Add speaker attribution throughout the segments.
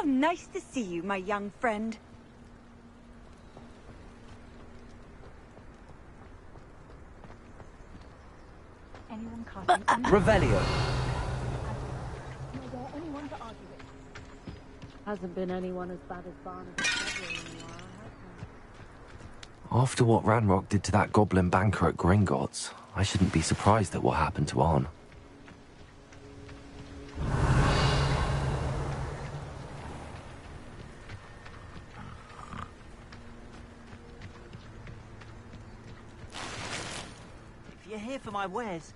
Speaker 1: nice to see you, my young friend. Anyone
Speaker 2: Revelio.
Speaker 1: anyone to argue with?
Speaker 3: Hasn't been anyone as bad as Barnabas in a while, has there?
Speaker 2: After what Ranrock did to that goblin banker at Gringotts, I shouldn't be surprised at what happened to Arn.
Speaker 4: If you're here for my wares...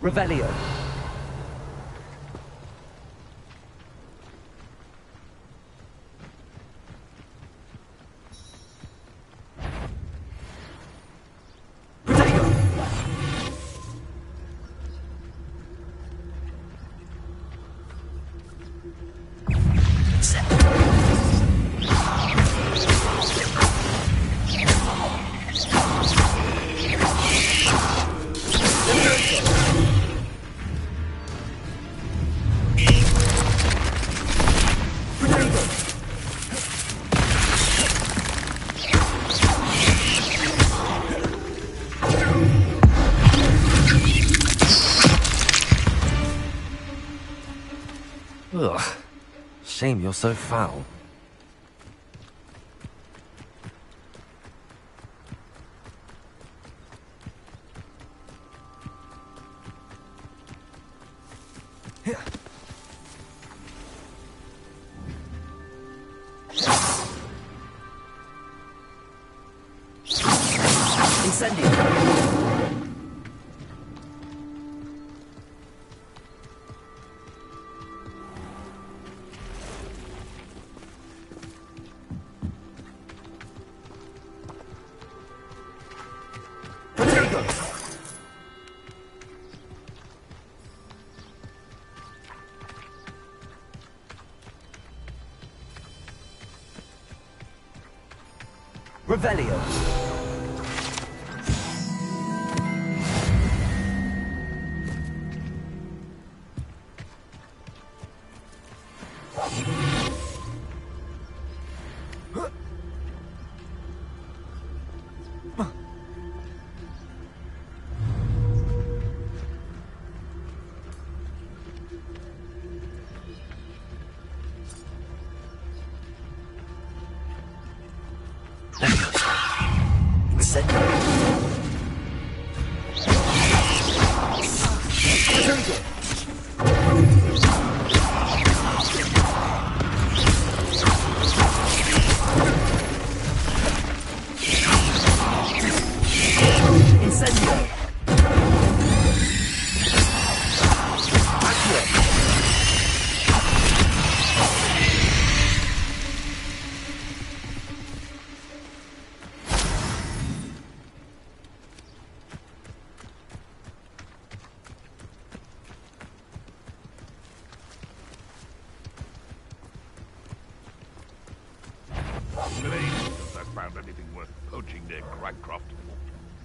Speaker 2: Revelio. Ugh. Shame you're so foul. Incendio. Revelio.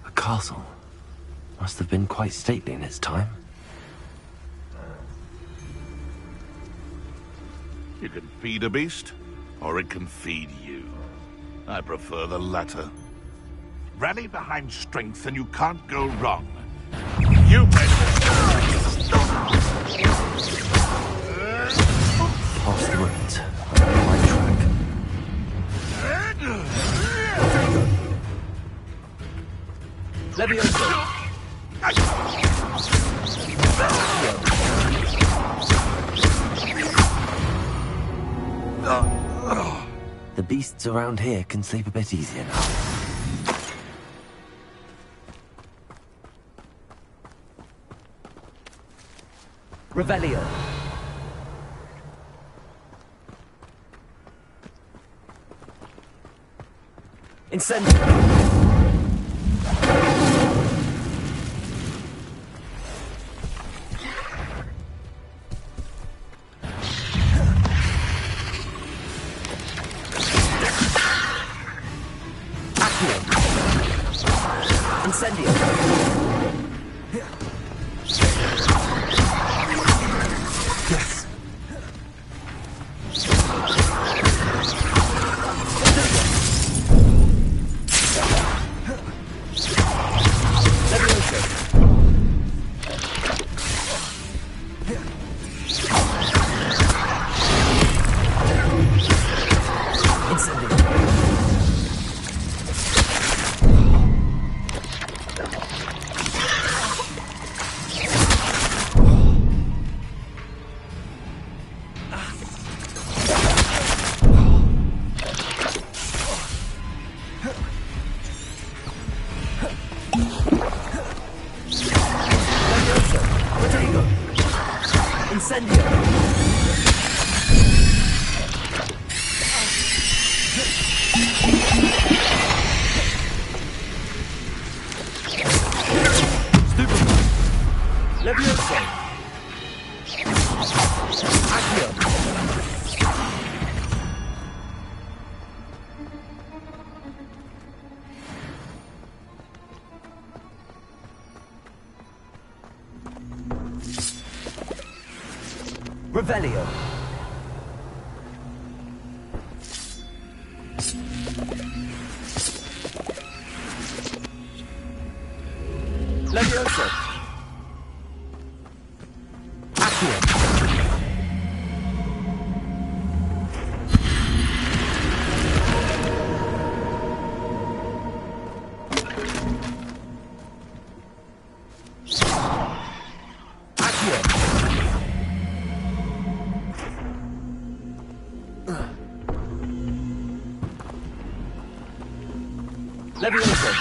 Speaker 2: A castle. Must have been quite stately in its time.
Speaker 5: You can feed a beast, or it can feed you. I prefer the latter. Rally behind strength and you can't go wrong. You
Speaker 2: Past the roads. I'm on the right track. Levioso. The beasts around here can sleep a bit easier now. Revelio. Incendio. Incendio. Yes. Revelio. Levioso. Accio. Levioso.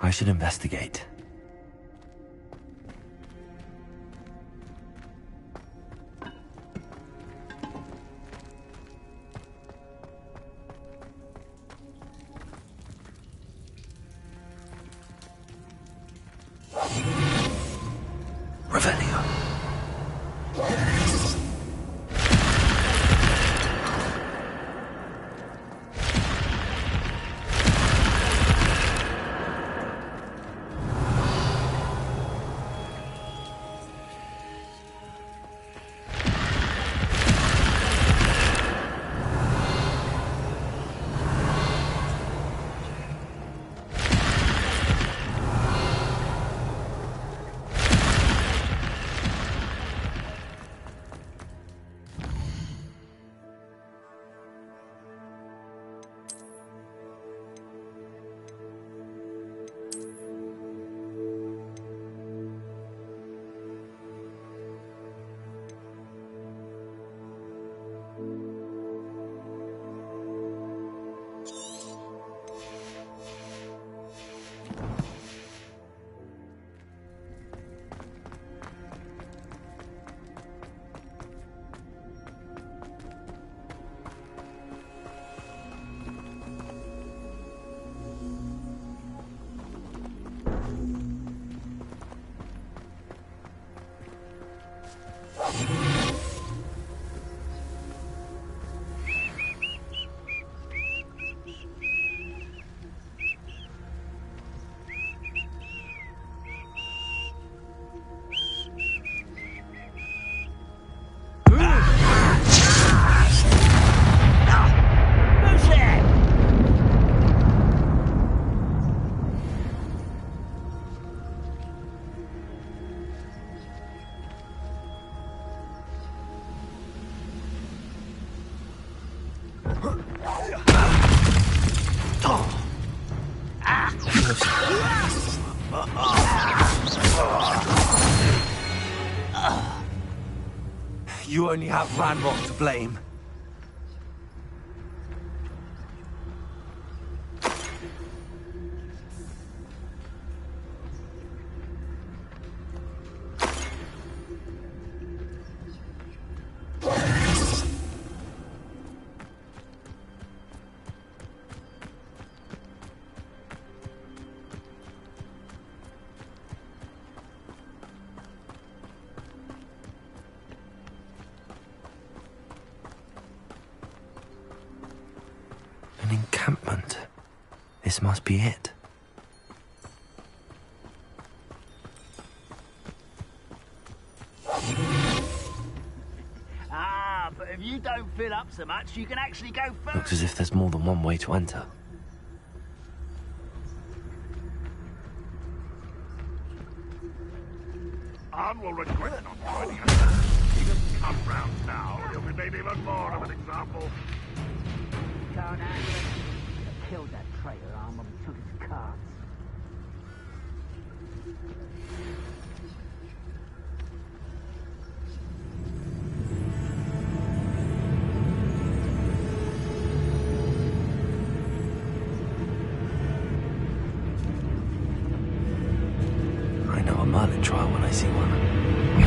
Speaker 2: I should investigate. Revelio. You only have Ranrock to blame. This must be it.
Speaker 4: Ah, but if you don't fill up so much, you can actually go
Speaker 2: Looks
Speaker 4: first.
Speaker 2: as if there's more than one way to enter.
Speaker 5: Arn will regret not joining us. He doesn't come round now. He'll be made even more of an example.
Speaker 4: Can't handle it. Killed that traitor Arm when we took his cards.
Speaker 2: I know a Merlin trial when I see one.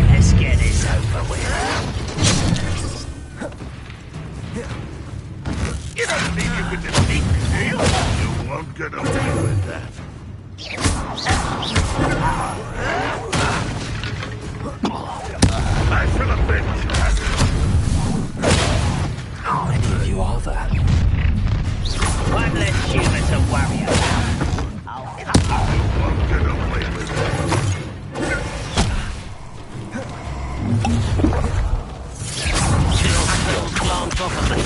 Speaker 4: Let's get this over with.
Speaker 5: You don't believe you can defeat me, do you? You won't get away with that. I shall avenge you.
Speaker 2: How many of you are there?
Speaker 4: One less human to worry about. I'll cut you.
Speaker 5: You won't get away with that.
Speaker 4: Glance off of me.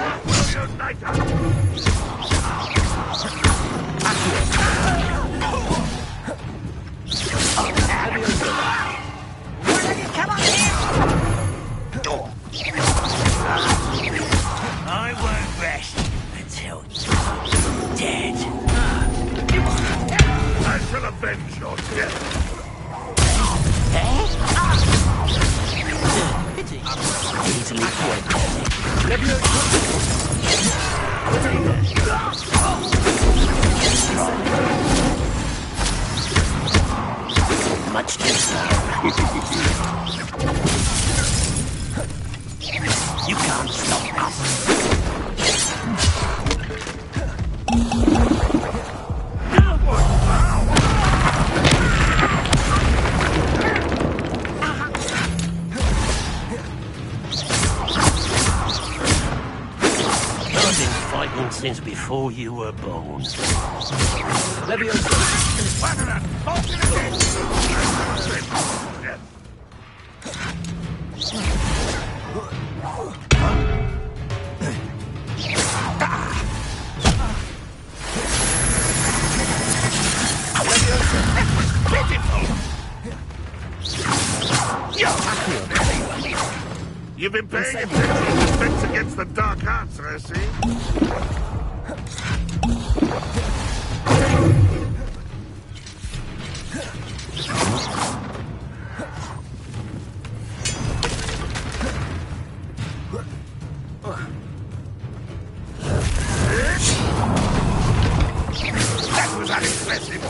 Speaker 5: Will unite us.
Speaker 4: Come on here! I won't rest until you're dead.
Speaker 5: I shall avenge your death.
Speaker 4: Pity. Easily killed. Much too slow. You can't stop us. I've been fighting since before you were born.
Speaker 5: You've been paying attention to defense against the dark arts, I see. That was unimpressive.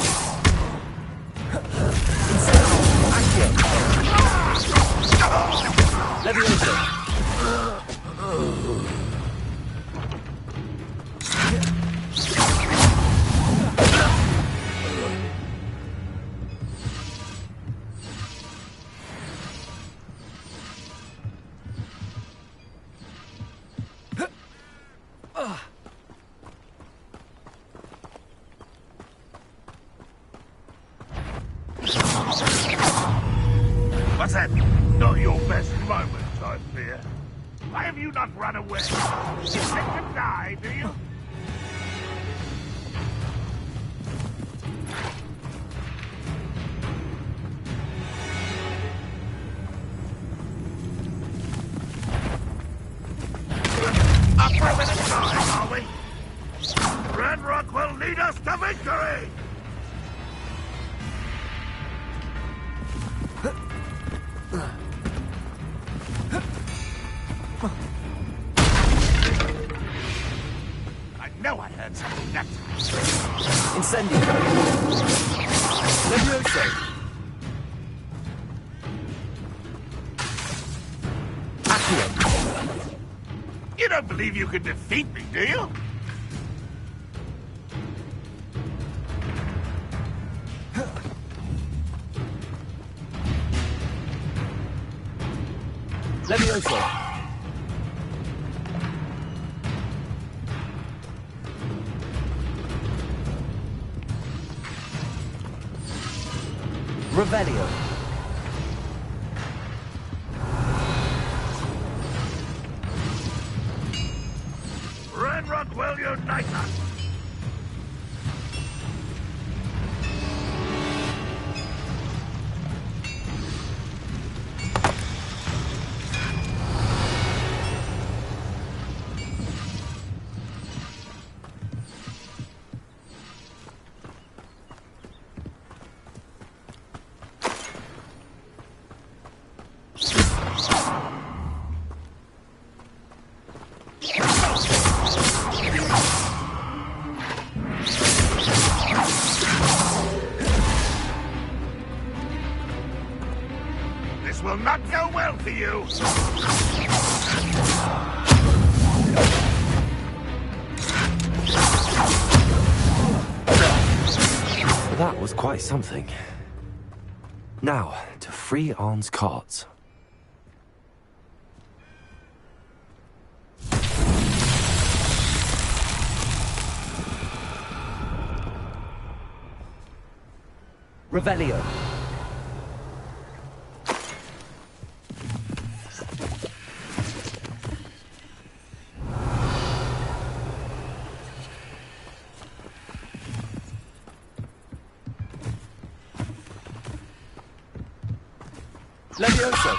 Speaker 5: What's that? Not your best moment, I fear. Why have you not run away? You expect to die, do you? Up for a minute time, are we? Ranrock will lead us to victory! I know I heard something that time.
Speaker 6: Incendio. Levioso. Accio.
Speaker 5: You don't believe you can defeat me, do you?
Speaker 6: Levioso.
Speaker 2: Revelio.
Speaker 5: Renrock will unite us! This will not go well for you!
Speaker 2: That was quite something. Now, to free Arn's carts. Revelio. Levioso.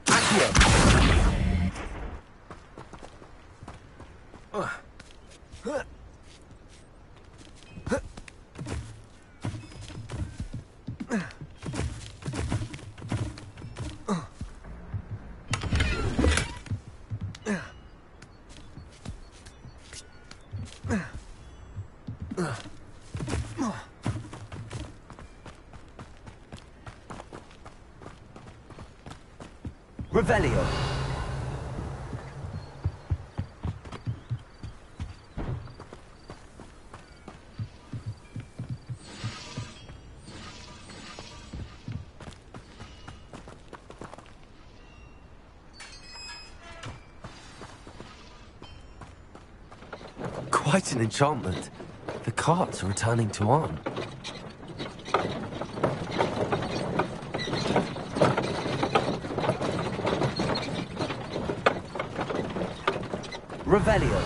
Speaker 2: Accio. Revelio. Quite an enchantment. The carts are returning to Arn. Revelio.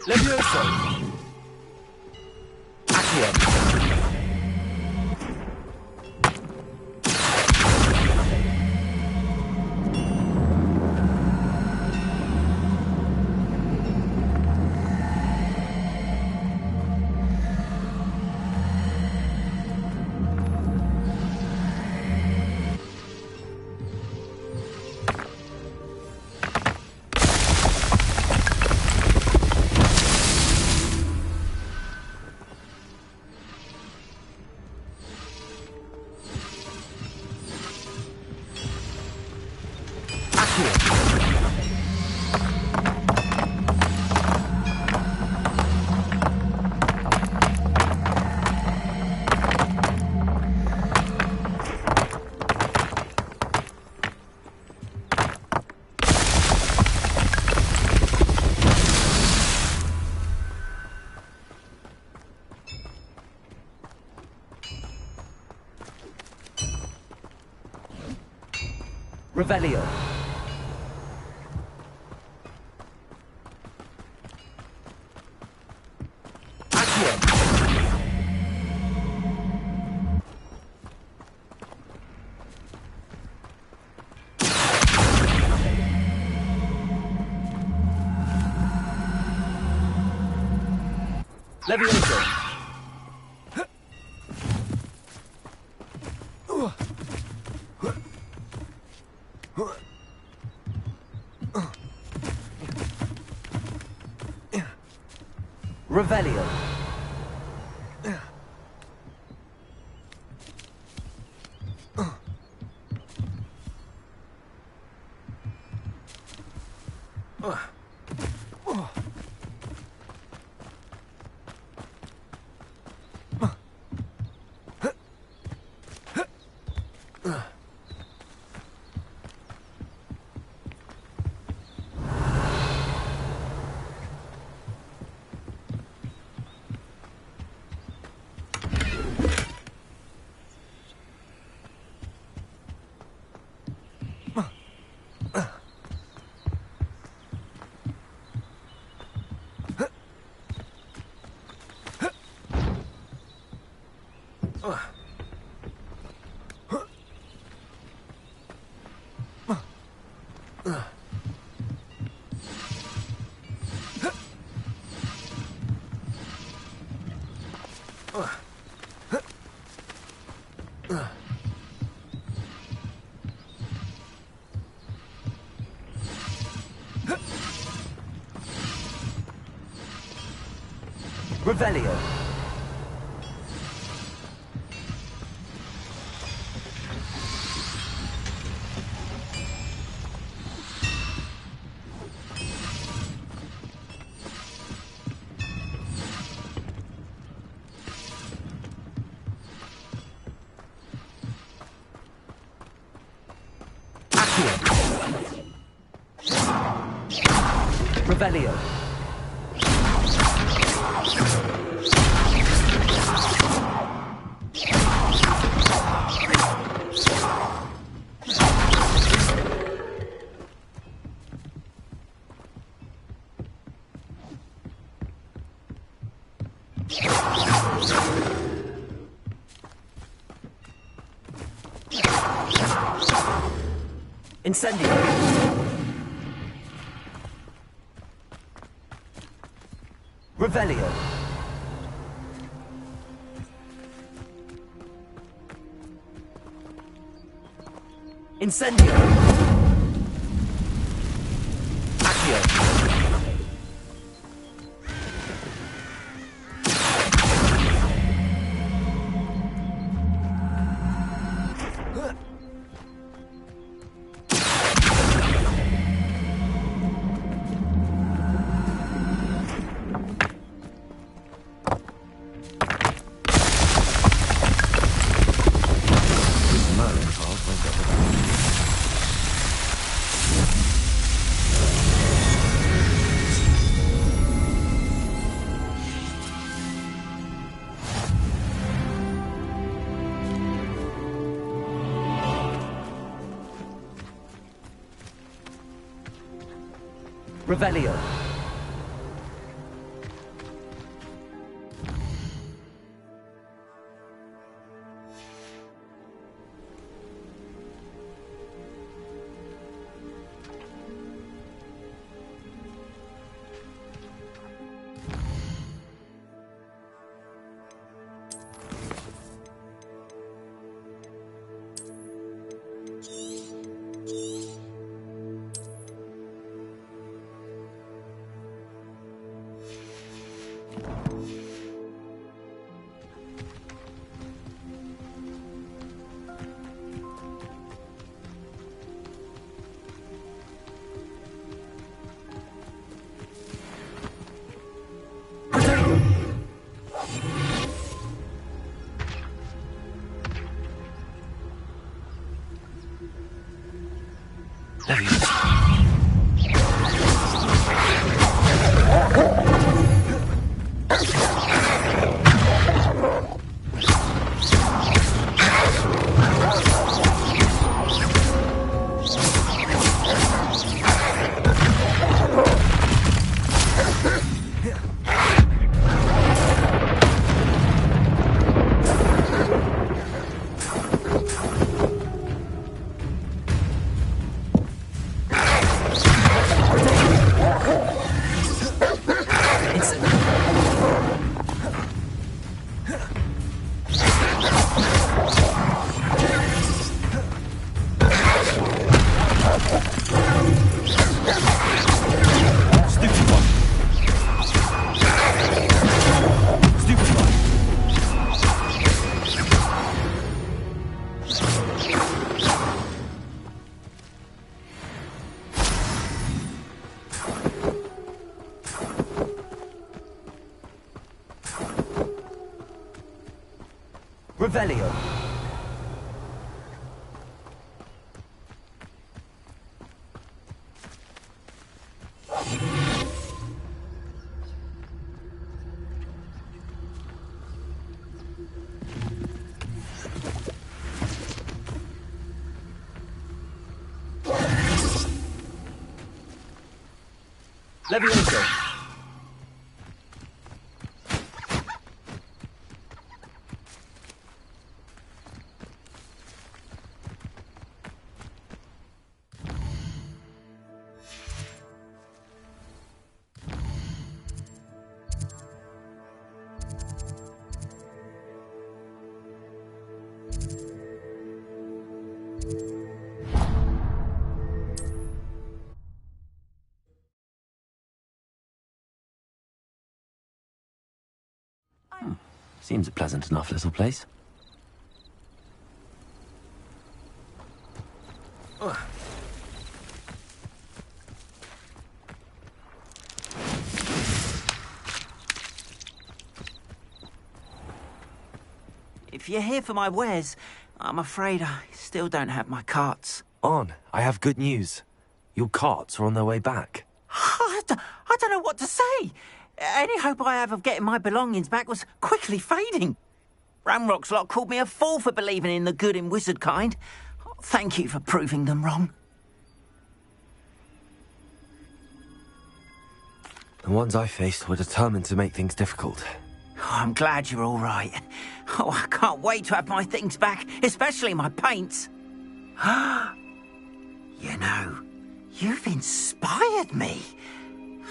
Speaker 2: Levioso. Accio. Revelio. Accio. Levioso. Revelio. Revelio. Revelio. Incendio. Revelio. Incendio. Accio. Revelio. Revelio. Levioso. Seems a pleasant enough little place.
Speaker 4: If you're here for my wares, I'm afraid I still don't have my carts.
Speaker 2: On, I have good news. Your carts are on their way back.
Speaker 4: I don't know what to say. Any hope I have of getting my belongings back was quickly fading. Ramrock's lot called me a fool for believing in the good in wizard kind. Thank you for proving them wrong.
Speaker 2: The ones I faced were determined to make things difficult.
Speaker 4: Oh, I'm glad you're all right. Oh, I can't wait to have my things back, especially my paints. You know, you've inspired me.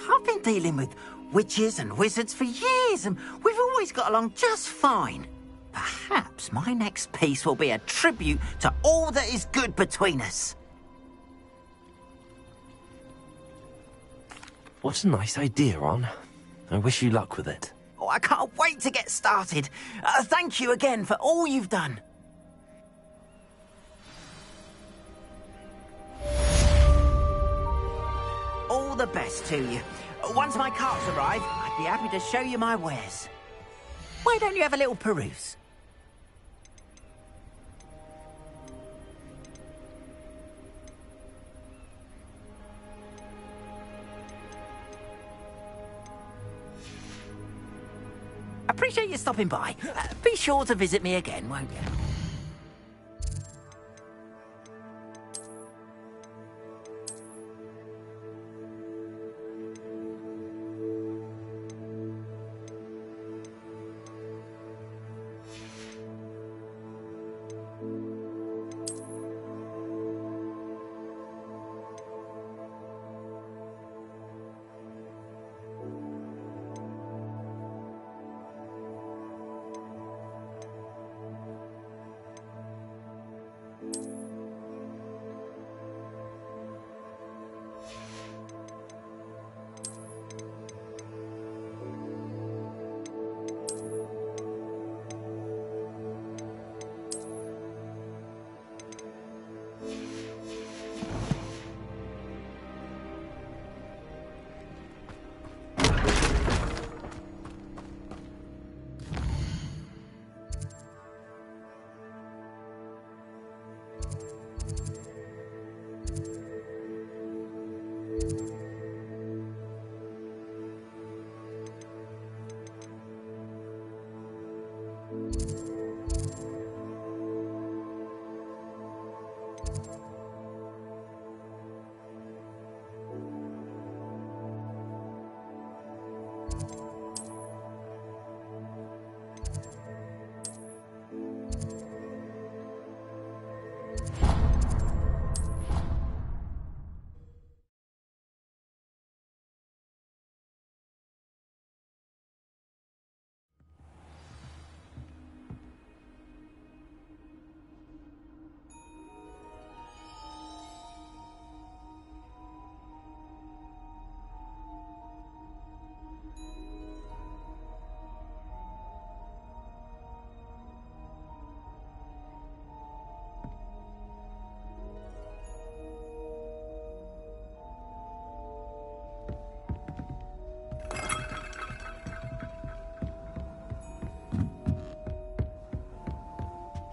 Speaker 4: I've been dealing with witches and wizards for years, and we've always got along just fine. Perhaps my next piece will be a tribute to all that is good between us.
Speaker 2: What a nice idea, Ron. I wish you luck with it.
Speaker 4: Oh, I can't wait to get started. Thank you again for all you've done. All the best to you. Once my carts arrive, I'd be happy to show you my wares. Why don't you have a little peruse? Appreciate you stopping by. Be sure to visit me again, won't you?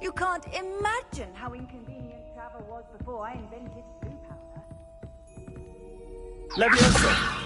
Speaker 1: You can't imagine how inconvenient travel was before I invented blue powder.
Speaker 2: Leviosa!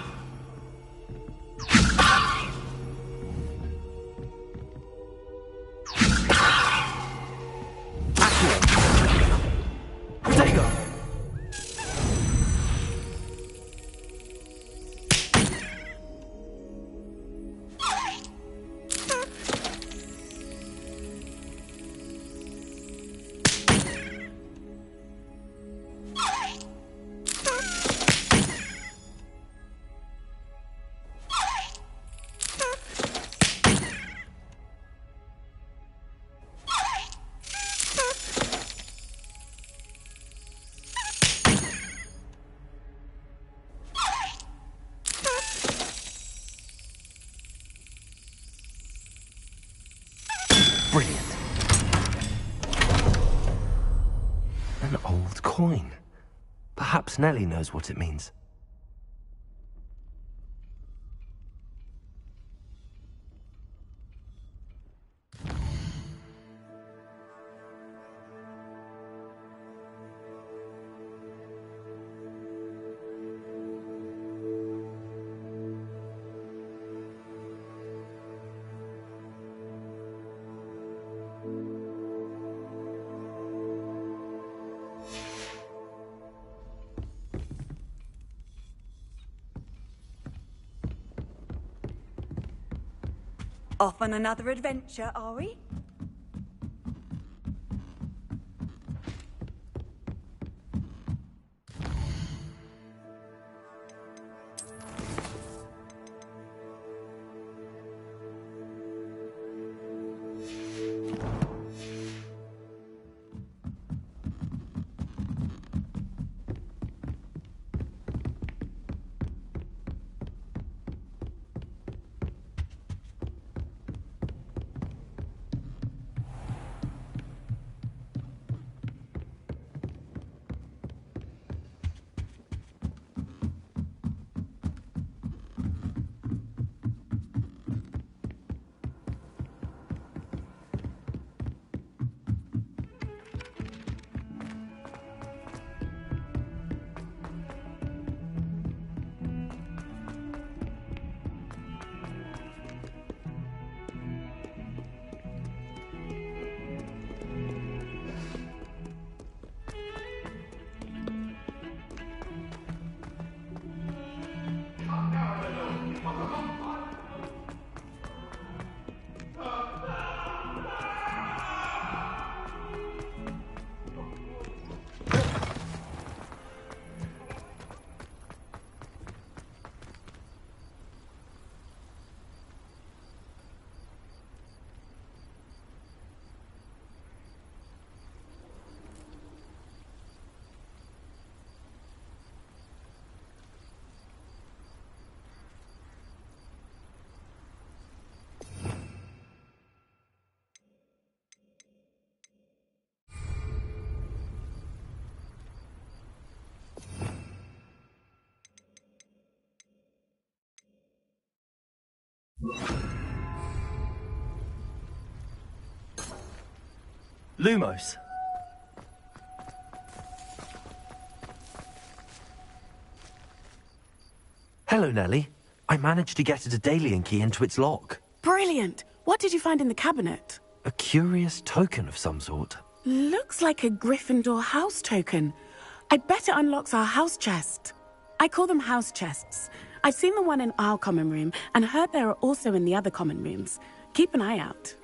Speaker 2: coin. Perhaps Nellie knows what it means.
Speaker 1: Off on another adventure, are we?
Speaker 2: Lumos. Hello, Nellie. I managed to get a Daedalian key into its lock.
Speaker 6: Brilliant! What did you find in the cabinet?
Speaker 2: A curious token of some sort.
Speaker 6: Looks like a Gryffindor house token. I bet it unlocks our house chest. I call them house chests. I've seen the one in our common room and heard there are also in the other common rooms. Keep an eye out.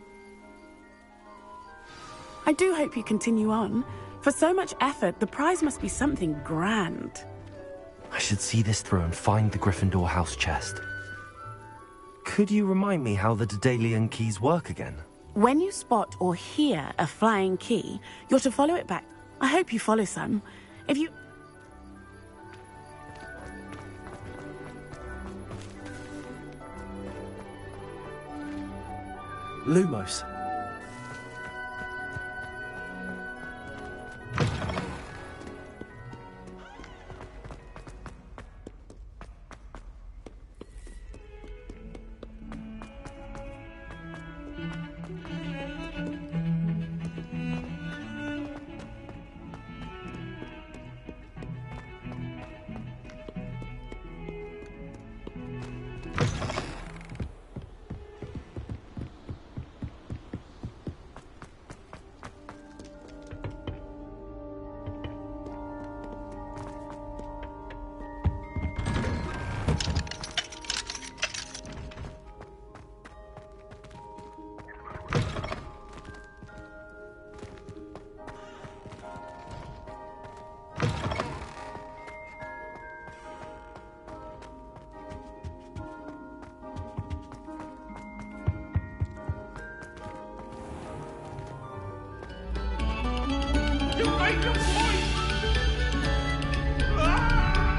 Speaker 6: I do hope you continue on. For so much effort, the prize must be something grand.
Speaker 2: I should see this through and find the Gryffindor house chest. Could you remind me how the Daedalian keys work again?
Speaker 6: When you spot or hear a flying key, you're to follow it back. I hope you follow some. If you...
Speaker 2: Lumos.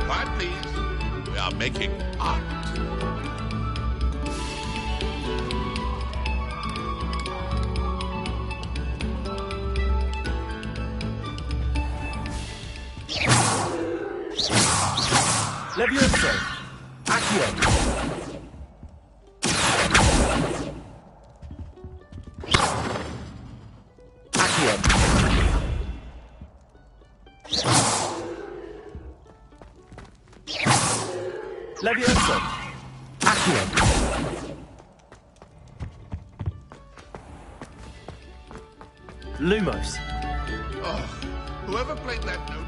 Speaker 5: Quiet, please. We are making art.
Speaker 2: Levioso! Accio! Accio! Levioso! Accio! Lumos!
Speaker 5: Oh, whoever played that note.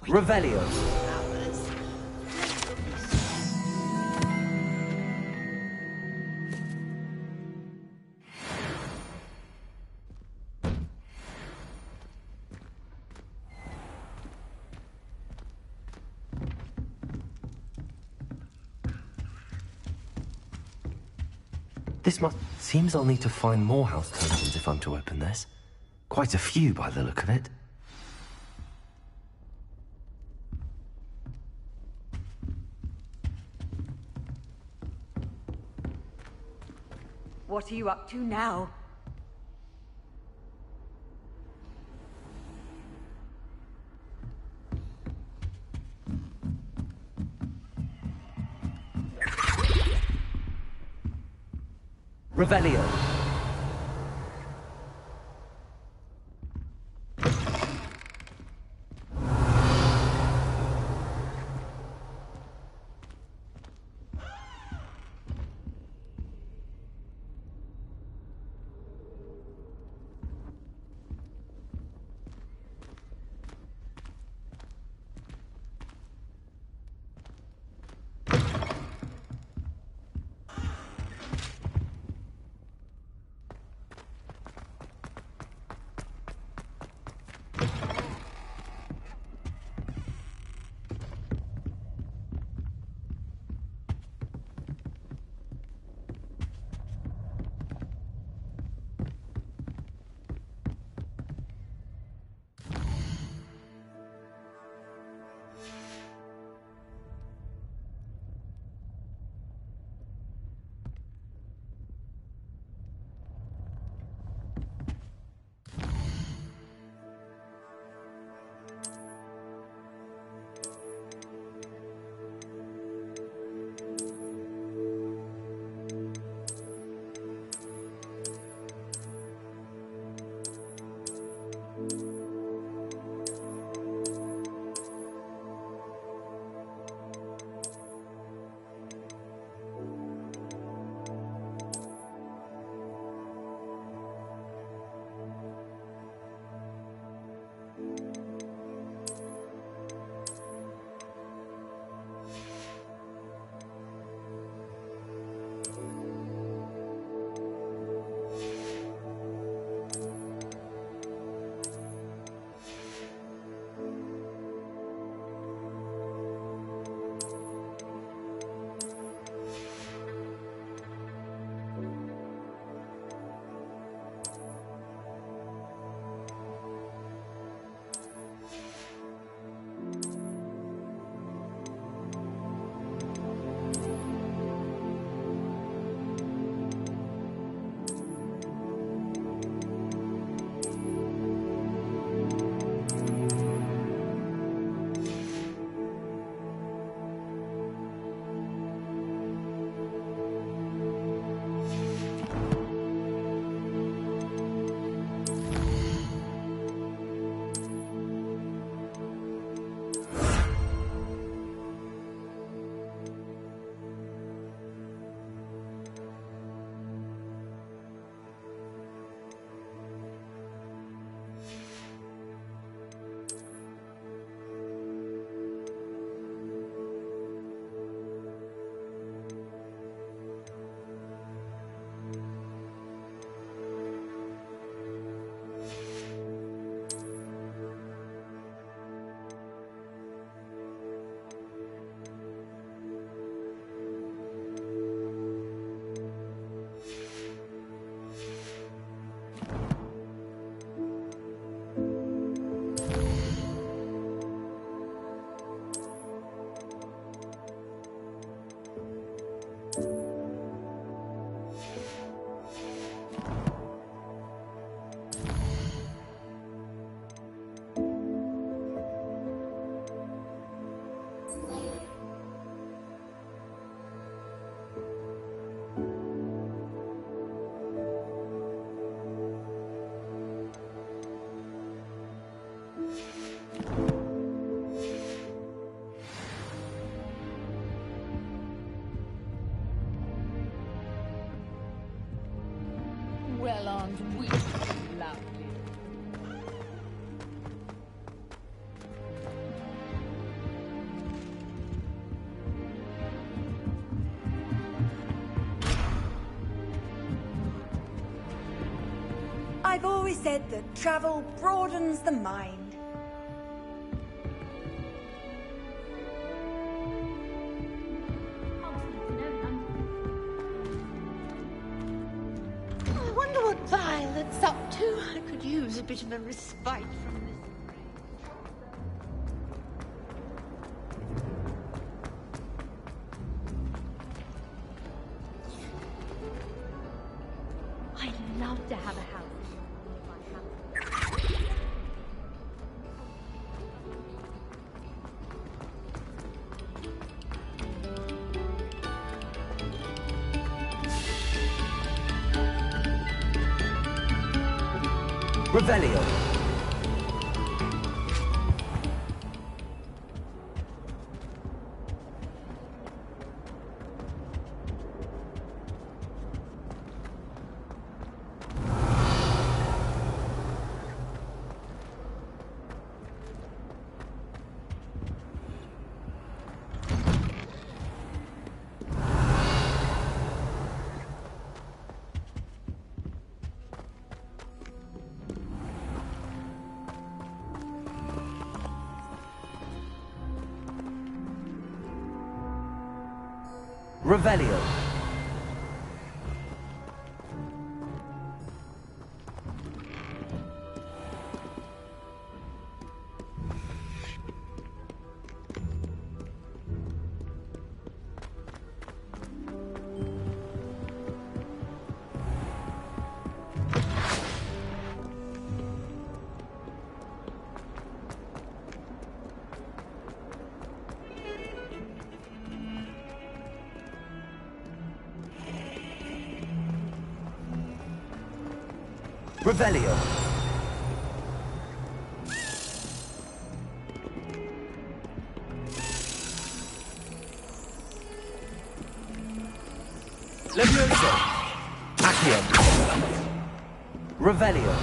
Speaker 2: Revelio! Seems I'll need to find more house tokens if I'm to open this. Quite a few by the look of it.
Speaker 1: What are you up to now?
Speaker 2: Revelio!
Speaker 3: Well, aren't we lovely?
Speaker 1: I've always said that travel broadens the mind.
Speaker 7: I wonder what Violet's up to. I could use a bit of a respite from this.
Speaker 3: I'd love to have a house.
Speaker 2: Revelio. Revelio. Revelio. Levioso. Accio. Revelio.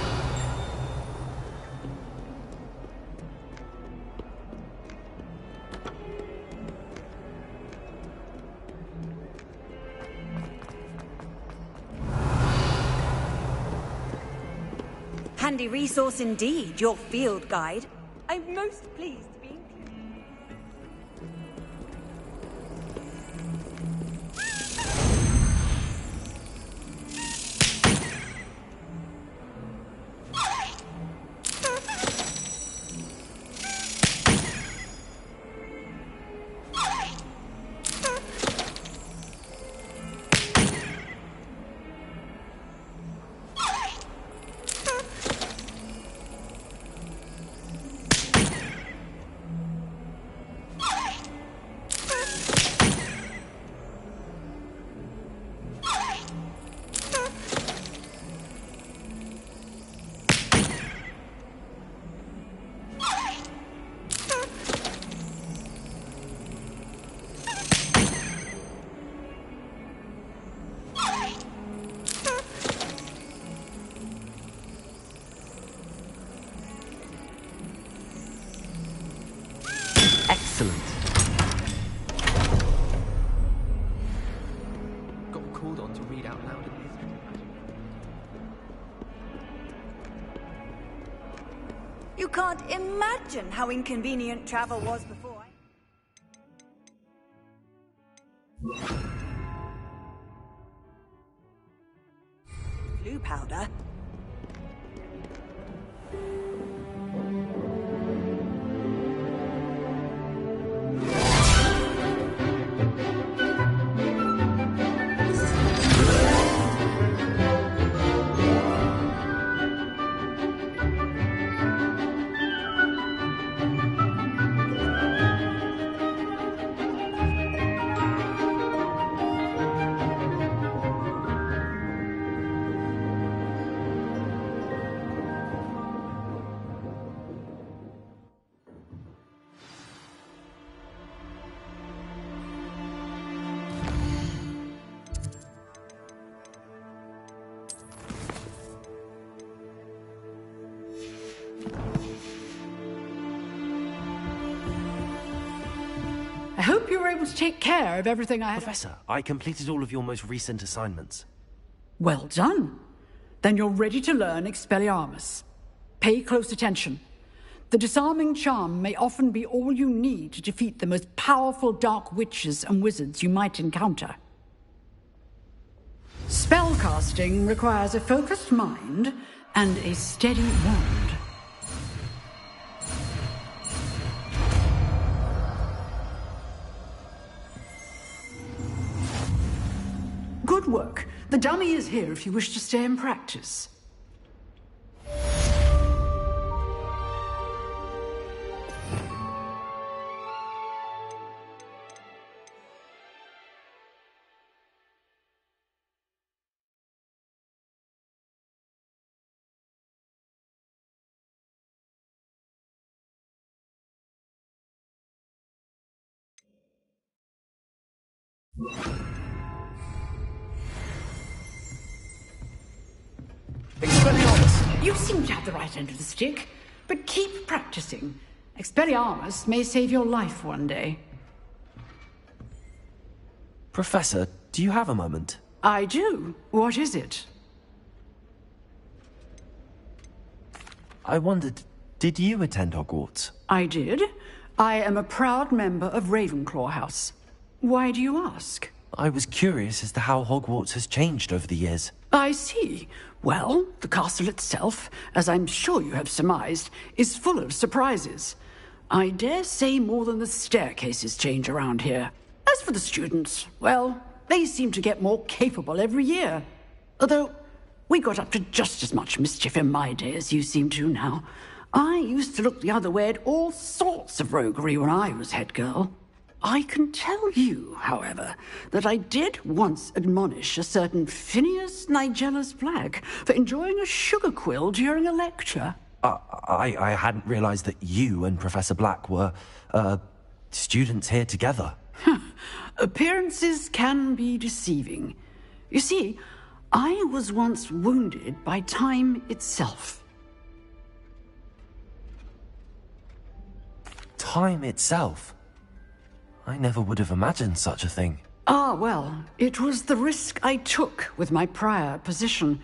Speaker 1: Handy resource indeed, your field guide. I'm most pleased to be included.
Speaker 2: Excellent.
Speaker 8: Got called on to read out loud in history.
Speaker 1: You can't imagine how inconvenient travel was before. Blue powder?
Speaker 9: you were able to take care of everything I had...
Speaker 2: Professor, I completed all of your most recent assignments.
Speaker 9: Well done. Then you're ready to learn Expelliarmus. Pay close attention. The disarming charm may often be all you need to defeat the most powerful dark witches and wizards you might encounter. Spellcasting requires a focused mind and a steady wand. Good work. The dummy is here if you wish to stay and practice.
Speaker 2: Expelliarmus!
Speaker 9: You seem to have the right end of the stick, but keep practicing. Expelliarmus may save your life one day.
Speaker 2: Professor, do you have a moment?
Speaker 9: I do. What is it?
Speaker 2: I wondered, did you attend Hogwarts?
Speaker 9: I did. I am a proud member of Ravenclaw House. Why do you ask?
Speaker 2: I was curious as to how Hogwarts has changed over the years.
Speaker 9: I see. Well, the castle itself, as I'm sure you have surmised, is full of surprises. I dare say more than the staircases change around here. As for the students, well, they seem to get more capable every year. Although, we got up to just as much mischief in my day as you seem to now. I used to look the other way at all sorts of roguery when I was head girl. I can tell you, however, that I did once admonish a certain Phineas Nigellus Black for enjoying a sugar quill during a lecture.
Speaker 2: I hadn't realized that you and Professor Black were, students here together.
Speaker 9: Appearances can be deceiving. You see, I was once wounded by time itself.
Speaker 2: Time itself? I never would have imagined such a thing.
Speaker 9: Ah, well, it was the risk I took with my prior position.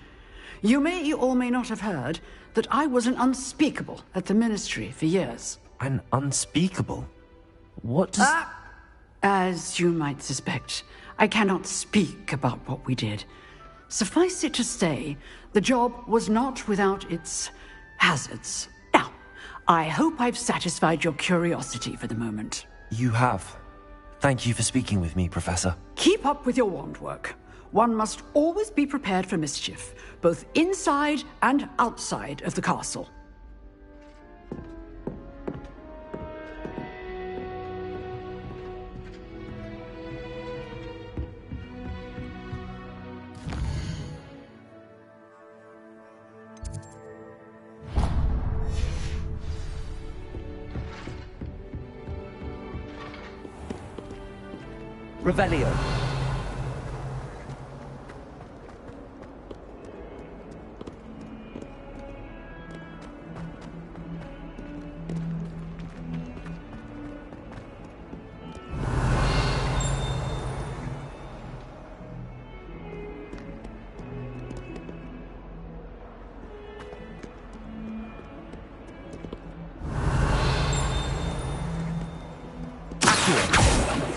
Speaker 9: You may or may not have heard that I was an unspeakable at the Ministry for years.
Speaker 2: An unspeakable? What does...
Speaker 9: As you might suspect, I cannot speak about what we did. Suffice it to say, the job was not without its hazards. Now, I hope I've satisfied your curiosity for the moment.
Speaker 2: You have. Thank you for speaking with me, Professor.
Speaker 9: Keep up with your wand work. One must always be prepared for mischief, both inside and outside of the castle.
Speaker 8: Revelio.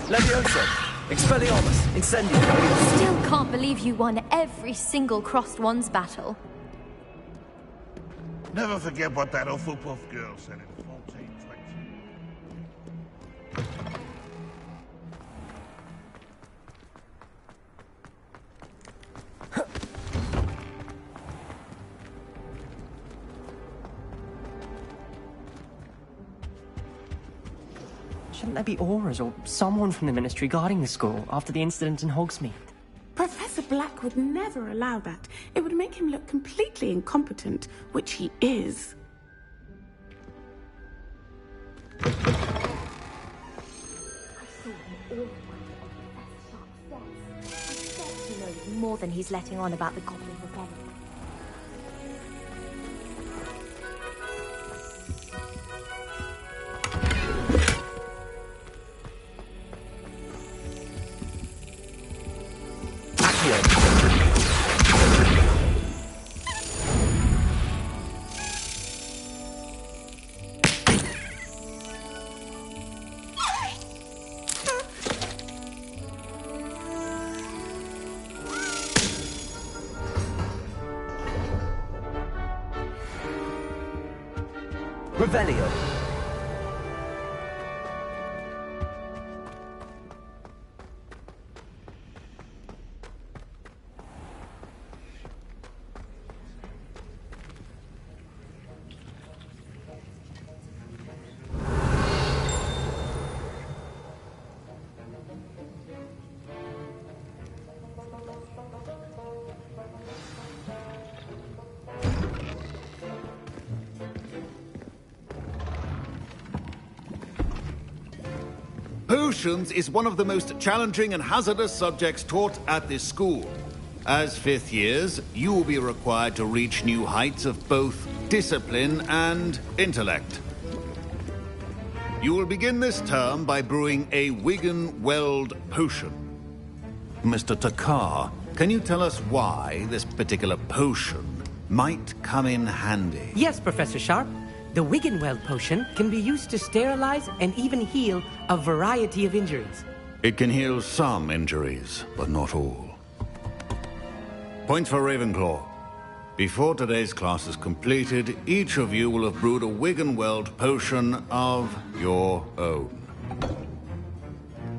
Speaker 8: Levioso! Expelliarmus! Incendio!
Speaker 10: Still can't believe you won every single Crossed Ones battle.
Speaker 5: Never forget what that Hufflepuff girl said in 1420.
Speaker 8: Shouldn't there be auras or someone from the Ministry guarding the school after the incident in Hogsmeade?
Speaker 6: Professor Black would never allow that. It would make him look completely incompetent, which he is.
Speaker 10: I saw him all wonder on Professor Sharp's desk. I bet he knows more than he's letting on about the Goblin Rebellion.
Speaker 2: Revelio.
Speaker 11: Potions is one of the most challenging and hazardous subjects taught at this school. As fifth years, you will be required to reach new heights of both discipline and intellect. You will begin this term by brewing a Wigan-Weld potion. Mr. Takar, can you tell us why this particular potion might come in handy?
Speaker 12: Yes, Professor Sharp. The Wigan-Weld potion can be used to sterilize and even heal a variety of injuries.
Speaker 11: It can heal some injuries, but not all. Points for Ravenclaw. Before today's class is completed, each of you will have brewed a Wigan-Weld potion of your own.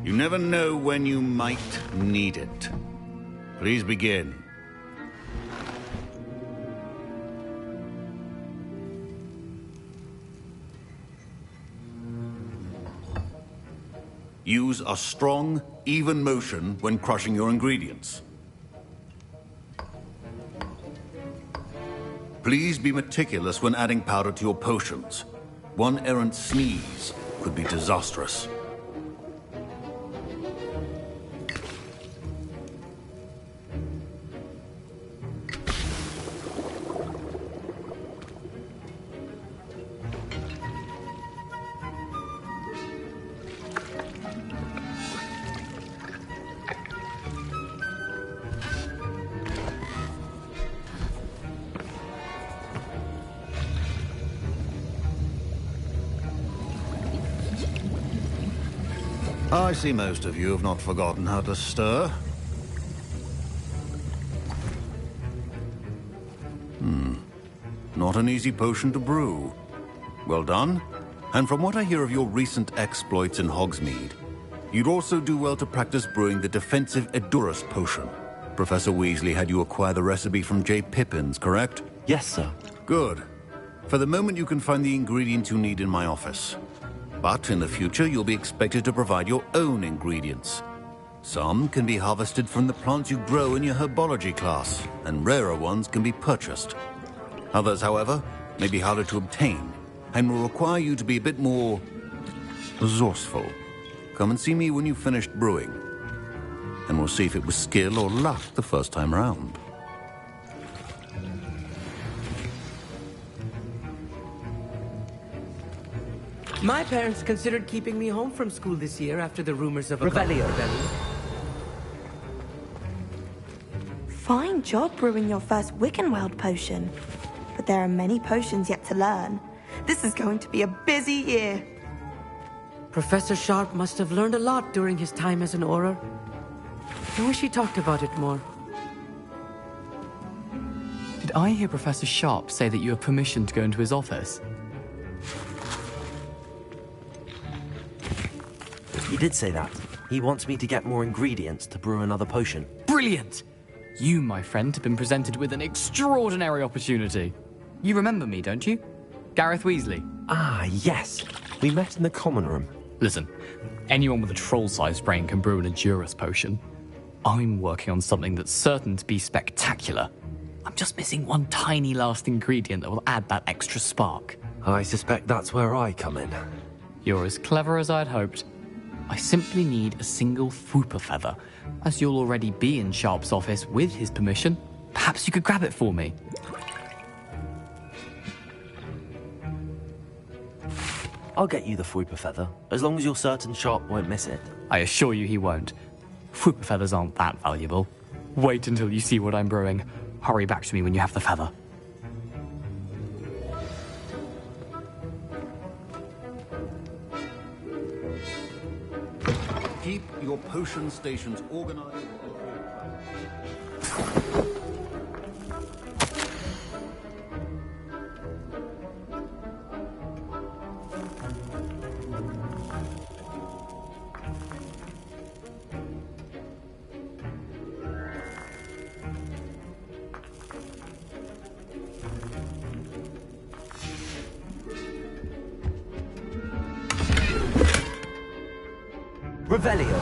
Speaker 11: You never know when you might need it. Please begin. Use a strong, even motion when crushing your ingredients. Please be meticulous when adding powder to your potions. One errant sneeze could be disastrous. I see most of you have not forgotten how to stir. Not an easy potion to brew. Well done. And from what I hear of your recent exploits in Hogsmeade, you'd also do well to practice brewing the defensive Edurus potion. Professor Weasley had you acquire the recipe from J. Pippins, correct?
Speaker 2: Yes, sir.
Speaker 11: Good. For the moment, you can find the ingredients you need in my office. But in the future, you'll be expected to provide your own ingredients. Some can be harvested from the plants you grow in your herbology class, and rarer ones can be purchased. Others, however, may be harder to obtain, and will require you to be a bit more resourceful. Come and see me when you've finished brewing, and we'll see if it was skill or luck the first time round.
Speaker 12: My parents considered keeping me home from school this year after the rumors of a
Speaker 2: Revelio.
Speaker 13: Fine job brewing your first Wigan-Weld potion. But there are many potions yet to learn. This is going to be a busy year.
Speaker 12: Professor Sharp must have learned a lot during his time as an Auror. I wish he talked about it more.
Speaker 14: Did I hear Professor Sharp say that you have permission to go into his office?
Speaker 2: He did say that. He wants me to get more ingredients to brew another potion.
Speaker 14: Brilliant! You, my friend, have been presented with an extraordinary opportunity. You remember me, don't you? Gareth Weasley.
Speaker 2: Ah, yes. We met in the common room.
Speaker 14: Listen, anyone with a troll-sized brain can brew an Edurus potion. I'm working on something that's certain to be spectacular. I'm just missing one tiny last ingredient that will add that extra spark.
Speaker 2: I suspect that's where I come in.
Speaker 14: You're as clever as I'd hoped. I simply need a single Fwooper feather. As you'll already be in Sharp's office with his permission, perhaps you could grab it for me.
Speaker 2: I'll get you the Fwooper feather, as long as you're certain Sharp won't miss it.
Speaker 14: I assure you he won't. Fwooper feathers aren't that valuable. Wait until you see what I'm brewing. Hurry back to me when you have the feather.
Speaker 11: Keep your potion stations organized.
Speaker 2: Revelio.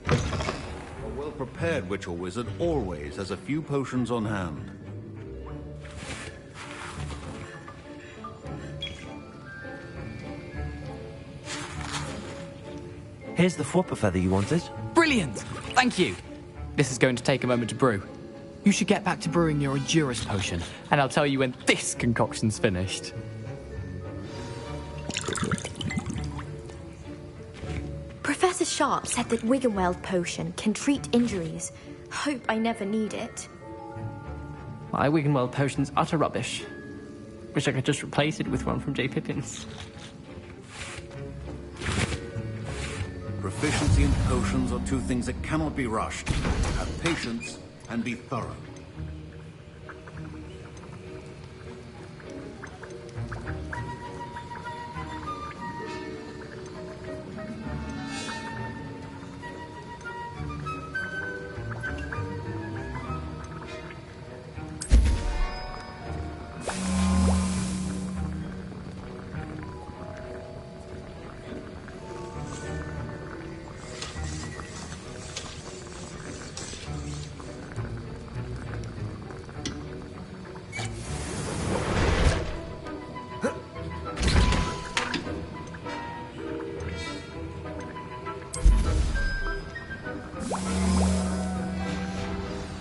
Speaker 11: A well-prepared witch or wizard always has a few potions on hand.
Speaker 2: Here's the flopper feather you wanted.
Speaker 14: Brilliant! Thank you. This is going to take a moment to brew. You should get back to brewing your Endurance potion, and I'll tell you when this concoction's finished.
Speaker 10: Professor Sharp said that Wiggenweld potion can treat injuries. Hope I never need it.
Speaker 8: My Wiggenweld potion's utter rubbish. Wish I could just replace it with one from J. Pippin's.
Speaker 11: Proficiency in potions are two things that cannot be rushed. Have patience and be thorough.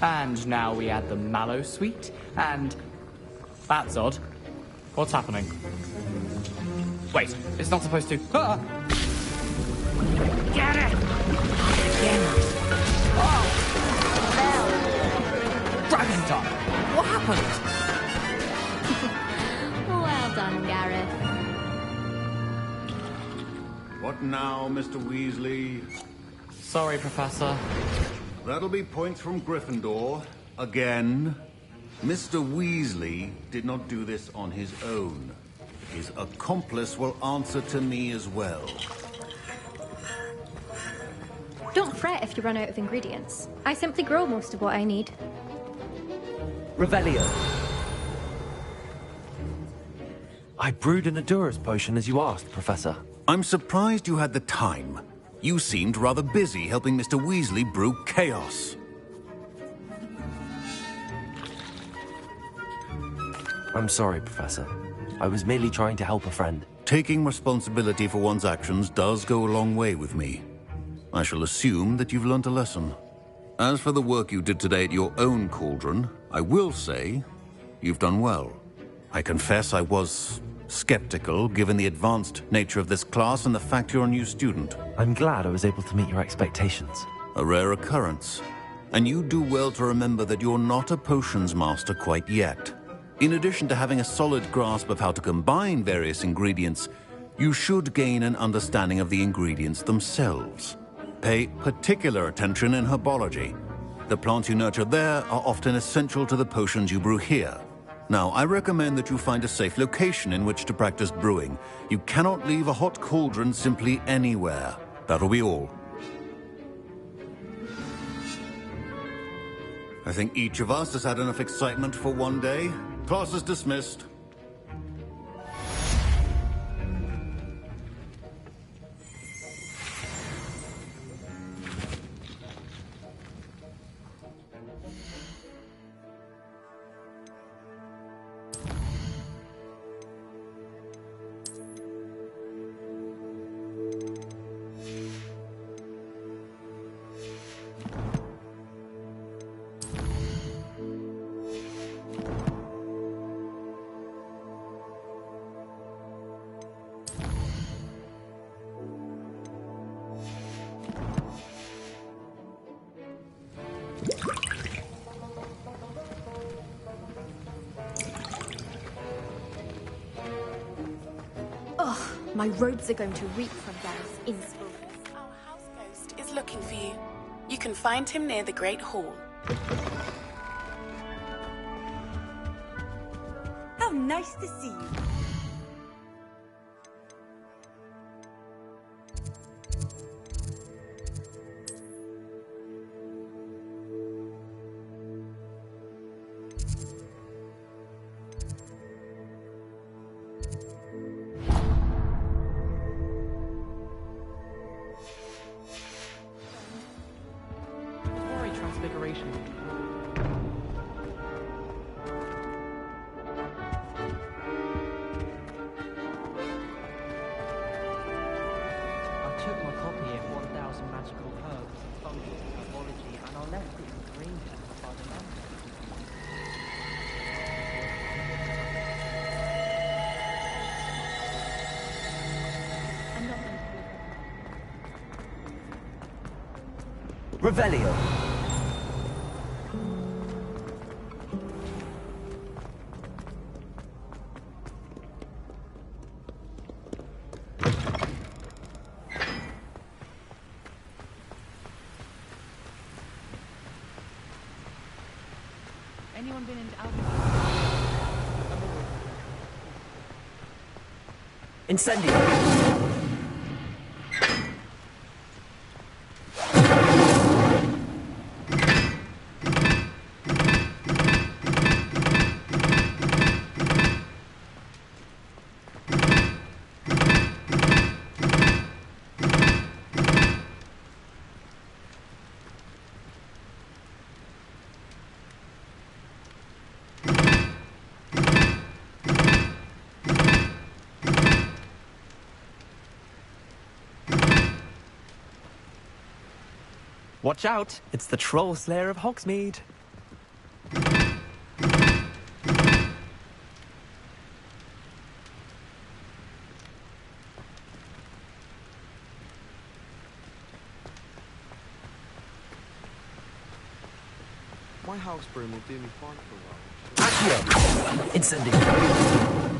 Speaker 14: And now we add the mallow sweet, and... That's odd. What's happening? Wait, it's not supposed to... Ah!
Speaker 10: Get it!
Speaker 14: Oh! Dragon time! What happened?
Speaker 10: Well done, Gareth.
Speaker 11: What now, Mr. Weasley?
Speaker 14: Sorry, Professor.
Speaker 11: That'll be points from Gryffindor. Again. Mr. Weasley did not do this on his own. His accomplice will answer to me as well.
Speaker 10: Don't fret if you run out of ingredients. I simply grow most of what I need.
Speaker 2: Revelio. I brewed an Endurance potion as you asked, Professor.
Speaker 11: I'm surprised you had the time. You seemed rather busy helping Mr. Weasley brew chaos.
Speaker 2: I'm sorry, Professor. I was merely trying to help a friend.
Speaker 11: Taking responsibility for one's actions does go a long way with me. I shall assume that you've learnt a lesson. As for the work you did today at your own cauldron, I will say you've done well. I confess I was skeptical, given the advanced nature of this class and the fact you're a new student.
Speaker 2: I'm glad I was able to meet your expectations.
Speaker 11: A rare occurrence. And you do well to remember that you're not a potions master quite yet. In addition to having a solid grasp of how to combine various ingredients, you should gain an understanding of the ingredients themselves. Pay particular attention in herbology. The plants you nurture there are often essential to the potions you brew here. Now, I recommend that you find a safe location in which to practice brewing. You cannot leave a hot cauldron simply anywhere. That'll be all. I think each of us has had enough excitement for one day. Class is dismissed.
Speaker 10: My robes are going to reek from Gareth's inspo.
Speaker 6: Our house ghost is looking for you. You can find him near the Great Hall.
Speaker 1: How nice to see you.
Speaker 15: took my copy of 1000 Magical Herbs, Functions, Herbology, and I left it in Greentown by the mountain.
Speaker 2: Revelio.
Speaker 15: Anyone been into
Speaker 2: Incendio.
Speaker 16: Watch out! It's the Troll Slayer of Hogsmeade.
Speaker 17: My house broom will do me fine for a while.
Speaker 2: Accio. Incendio.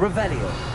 Speaker 2: Revelio.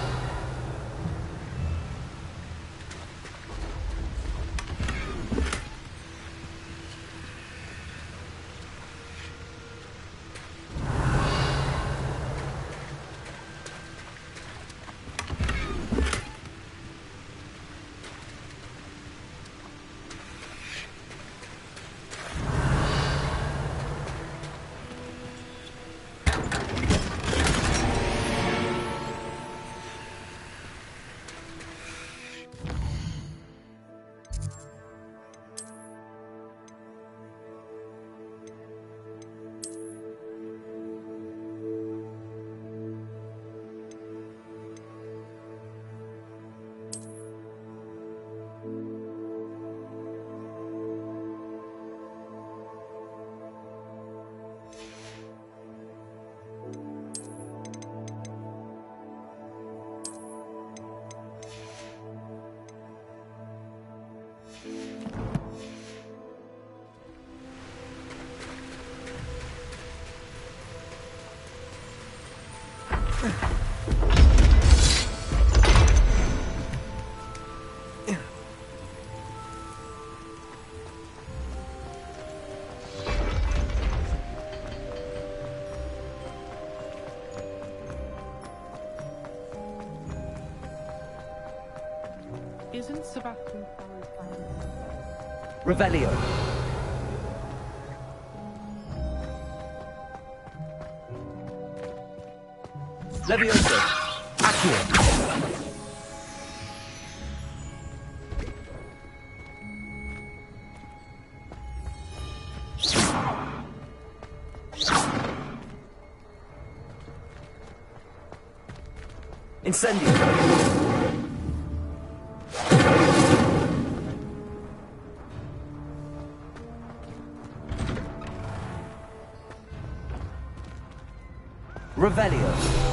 Speaker 15: Isn't Sebastian Stallo's plan?
Speaker 2: Revelio. Levioso. Accio. Incendio. Revelio.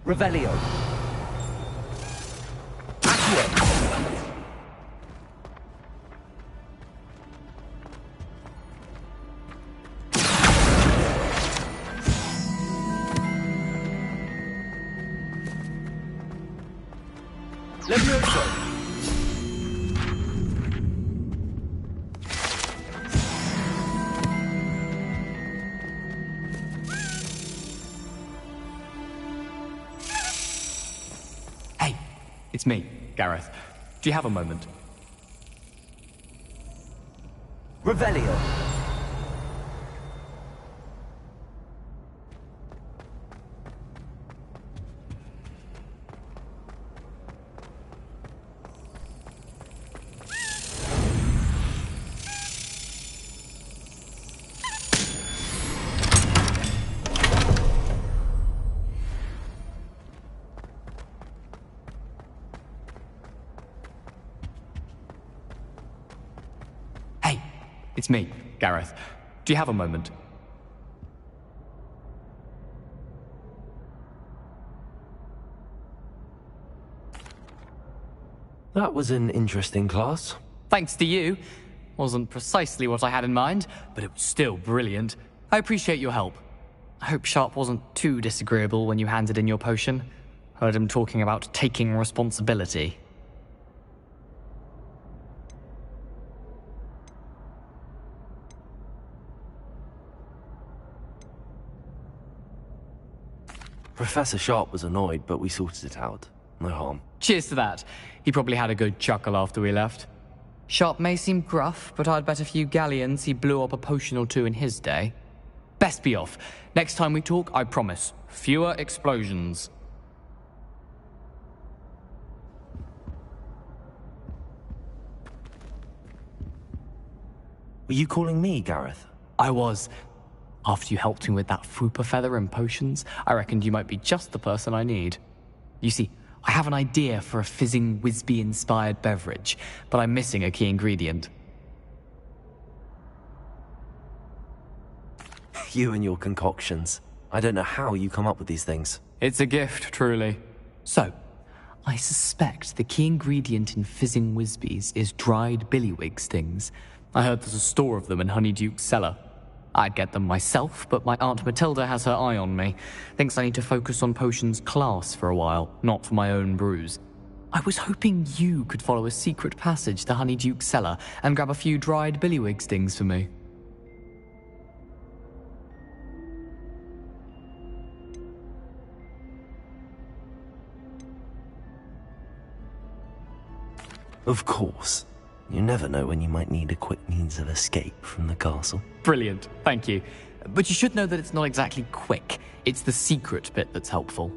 Speaker 2: Revelio. Accio. Levioso.
Speaker 14: It's me, Gareth. Do you have a moment?
Speaker 2: Revelio.
Speaker 14: It's me, Gareth. Do you have a moment?
Speaker 2: That was an interesting class.
Speaker 14: Thanks to you. Wasn't precisely what I had in mind, but it was still brilliant. I appreciate your help. I hope Sharp wasn't too disagreeable when you handed in your potion. Heard him talking about taking responsibility.
Speaker 2: Professor Sharp was annoyed, but we sorted it out. No harm.
Speaker 14: Cheers to that. He probably had a good chuckle after we left. Sharp may seem gruff, but I'd bet a few galleons he blew up a potion or two in his day. Best be off. Next time we talk, I promise, fewer explosions.
Speaker 2: Were you calling me, Gareth?
Speaker 14: I was. After you helped me with that Fupa feather and potions, I reckoned you might be just the person I need. You see, I have an idea for a fizzing Wisby-inspired beverage, but I'm missing a key ingredient.
Speaker 2: You and your concoctions. I don't know how you come up with these things.
Speaker 14: It's a gift, truly. So, I suspect the key ingredient in fizzing Wisbies is dried billywig stings. I heard there's a store of them in Honeyduke's cellar. I'd get them myself, but my Aunt Matilda has her eye on me. Thinks I need to focus on potions class for a while, not for my own brews. I was hoping you could follow a secret passage to Honeyduke's cellar and grab a few dried billywig stings for me.
Speaker 2: Of course. You never know when you might need a quick means of escape from the castle.
Speaker 14: Brilliant, thank you. But you should know that it's not exactly quick. It's the secret bit that's helpful.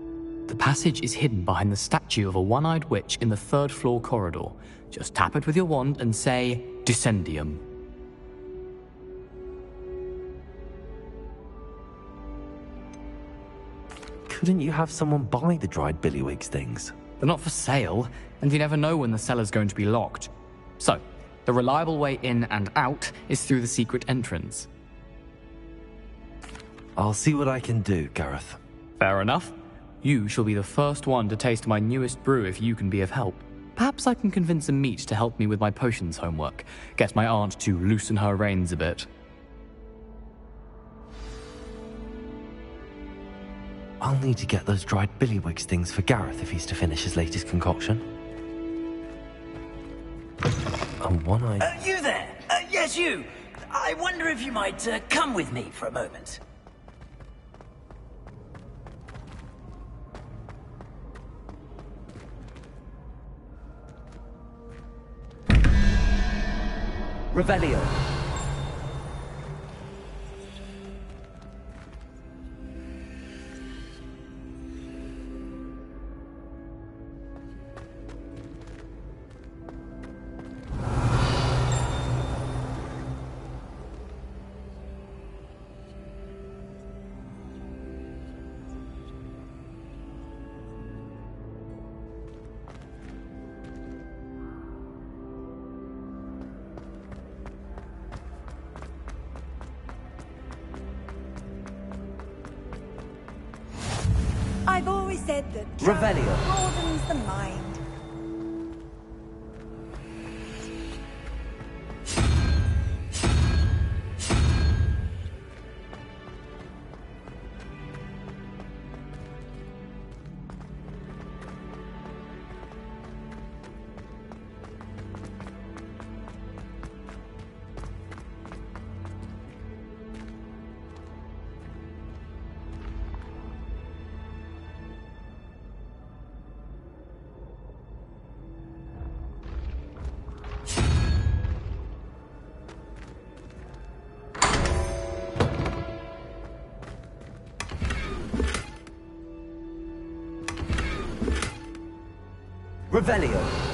Speaker 14: The passage is hidden behind the statue of a one-eyed witch in the third-floor corridor. Just tap it with your wand and say, Descendium.
Speaker 2: Couldn't you have someone buy the dried billywig stings?
Speaker 14: They're not for sale, and you never know when the cellar's going to be locked. So, the reliable way in and out is through the secret entrance.
Speaker 2: I'll see what I can do, Gareth.
Speaker 14: Fair enough. You shall be the first one to taste my newest brew if you can be of help. Perhaps I can convince a meat to help me with my potions homework, get my aunt to loosen her reins a bit.
Speaker 2: I'll need to get those dried billywigs things for Gareth if he's to finish his latest concoction. And one-eyed...
Speaker 18: You there! Yes, you! I wonder if you might come with me for a moment. Revelio.
Speaker 1: I've always said that travel
Speaker 18: Revelio.
Speaker 1: broadens the mind.
Speaker 18: Revelio.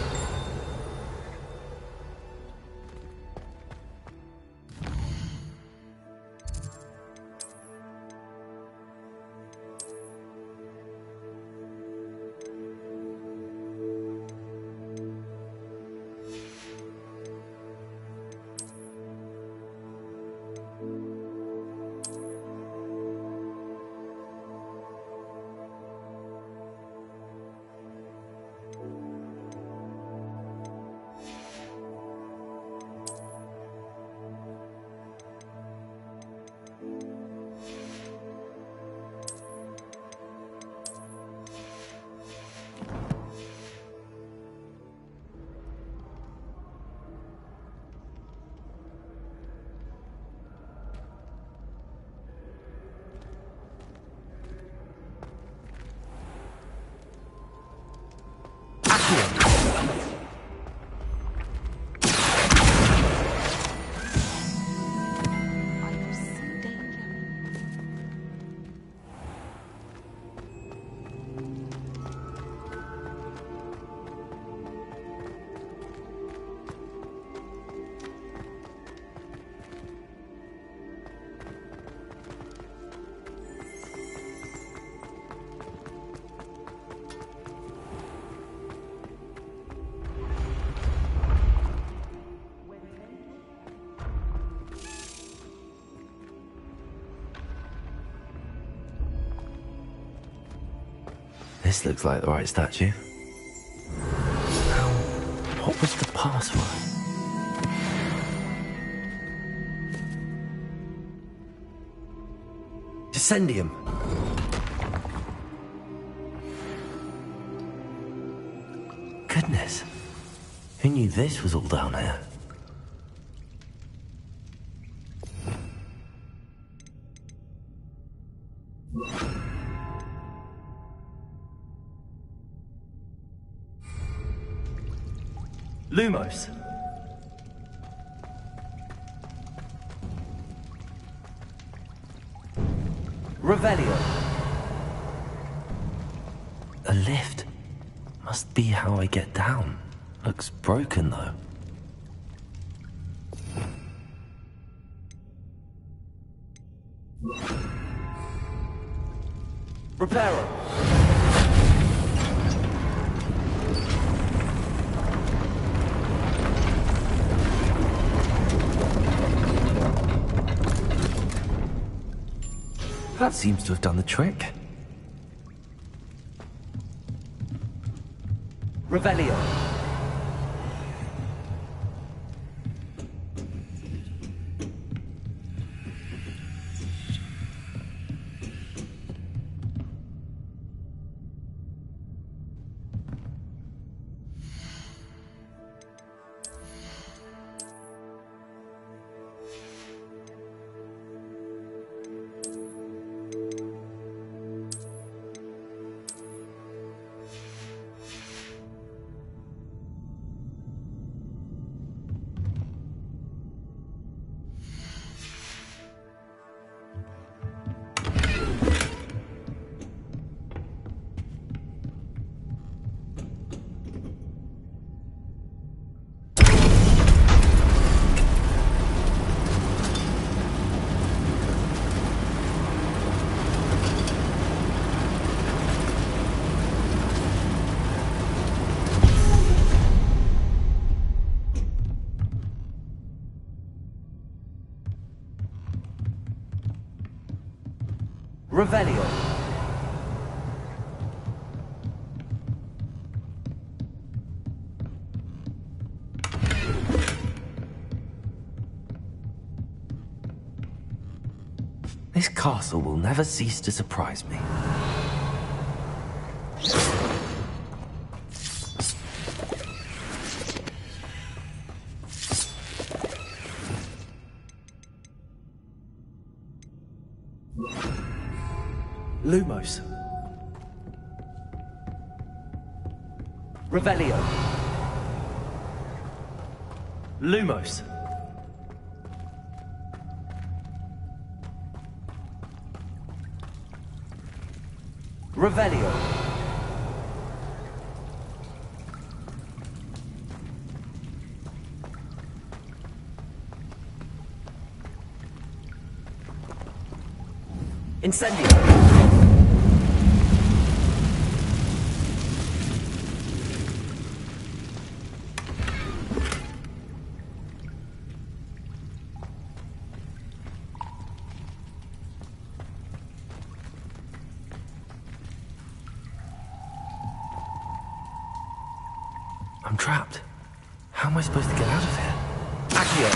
Speaker 2: This looks like the right statue. What was the password? Descendium. Goodness. Who knew this was all down here? Lumos.
Speaker 18: Revelio.
Speaker 2: A lift. Must be how I get down. Looks broken though.
Speaker 18: Reparo.
Speaker 2: That seems to have done the trick.
Speaker 18: Revelio.
Speaker 2: Revelio. This castle will never cease to surprise me. Lumos. Revelio. Lumos. Revelio. Incendio. I'm trapped. How am I supposed to get out of here? Accio!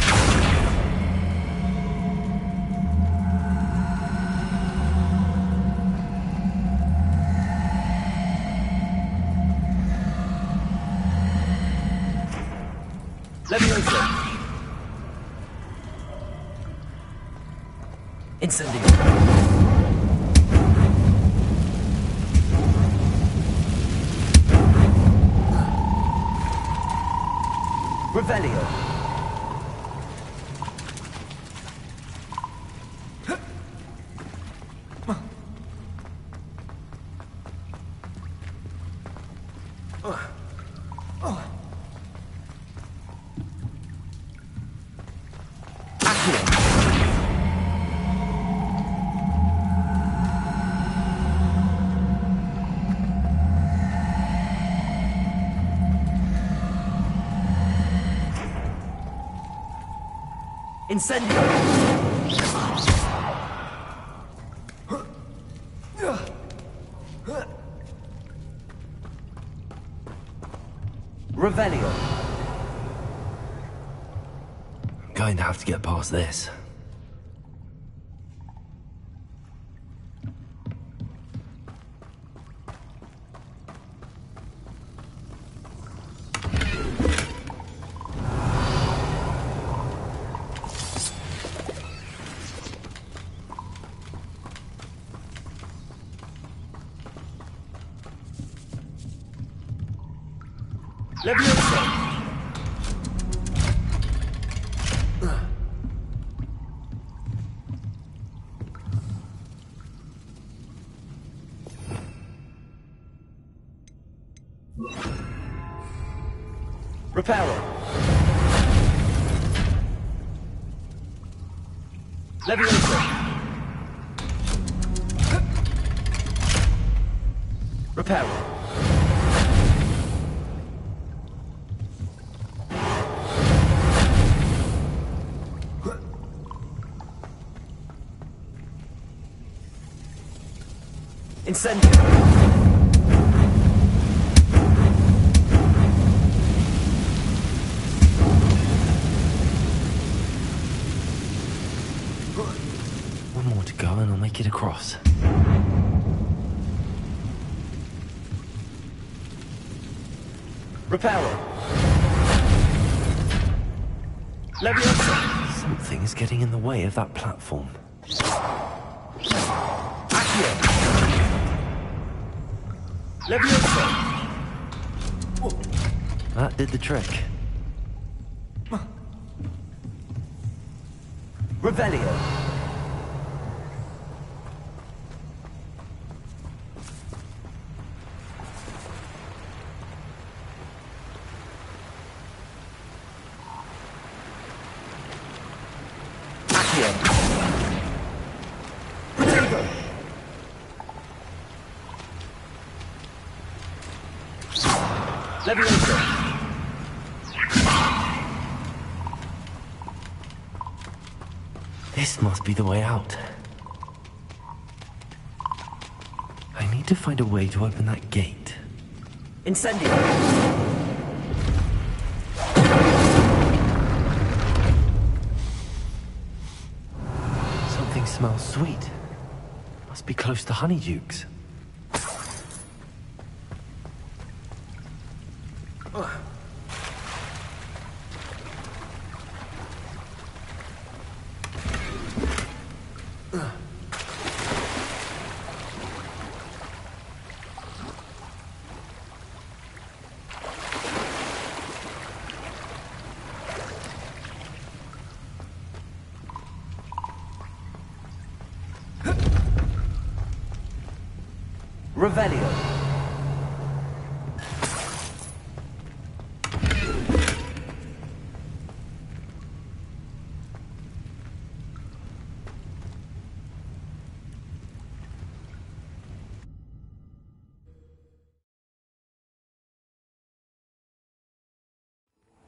Speaker 2: Leviosa! Incendio! Revelio. Incendio! Revelio. I'm going to have to get past this. Leviosa! Reparo! Leviosa! Reparo! Incendio! One more to go and I'll make it across. Reparo! Leviosa! Something is getting in the way of that platform. Accio! Leviosa! That did the trick. Revelio. Accio. Protego. Leviosa. This must be the way out. need to find a way to open that gate.
Speaker 18: Incendio!
Speaker 2: Something smells sweet. Must be close to Honeydukes.
Speaker 18: Revelio.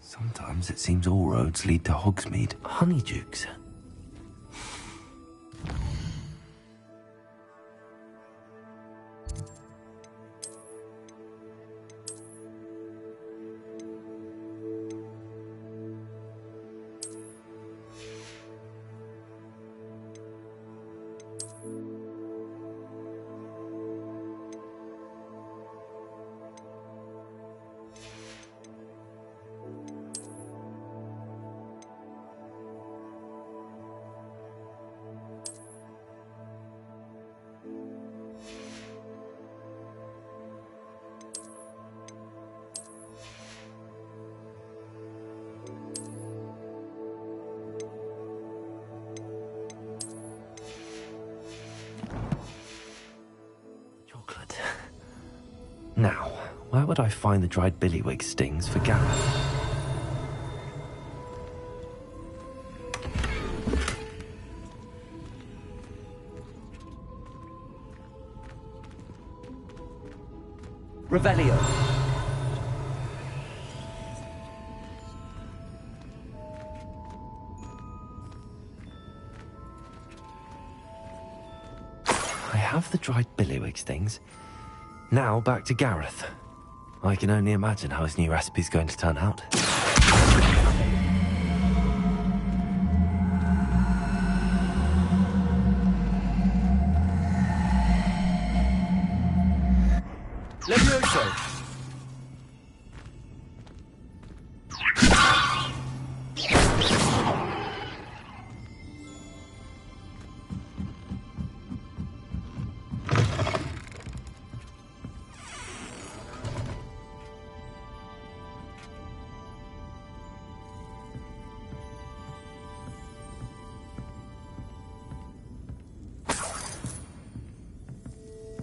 Speaker 2: Sometimes it seems all roads lead to Hogsmeade. Honeydukes. Now, where would I find the dried billywig stings for Gareth?
Speaker 18: Revelio.
Speaker 2: I have the dried billywig stings. Now back to Gareth. I can only imagine how his new recipe's going to turn out.
Speaker 18: Levioso.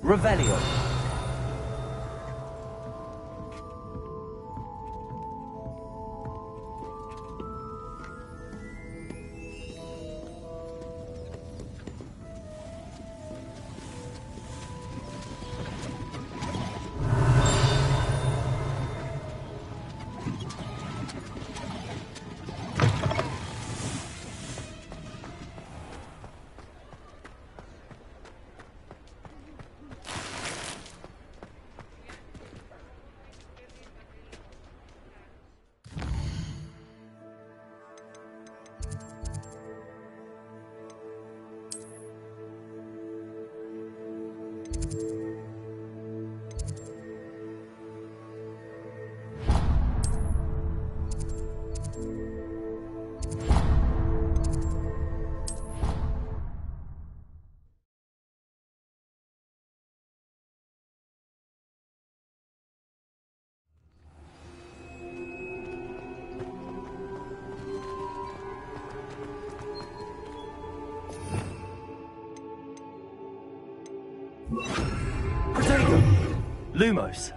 Speaker 18: Revelio.
Speaker 2: Lumos.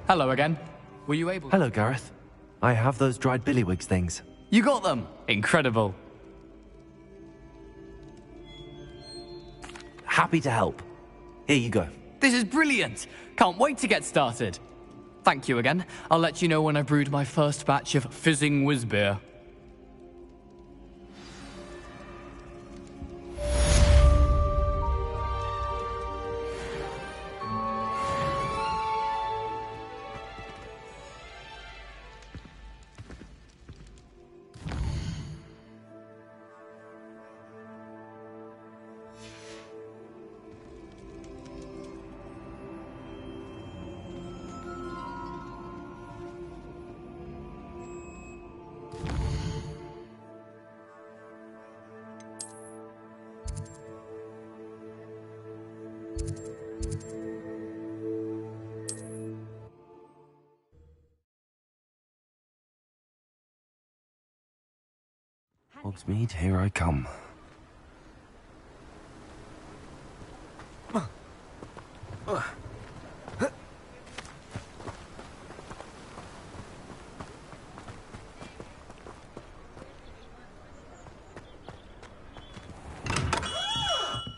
Speaker 14: Hello again. Were you able?
Speaker 2: Hello, Gareth. I have those dried billywig things.
Speaker 14: You got them! Incredible.
Speaker 2: happy to help. Here you go.
Speaker 14: This is brilliant! Can't wait to get started. Thank you again. I'll let you know when I brewed my first batch of fizzing whiz beer.
Speaker 2: Hogsmeade, here I come.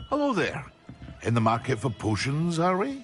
Speaker 5: Hello there. In the market for potions, are we?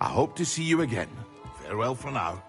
Speaker 5: I hope to see you again. Farewell for now.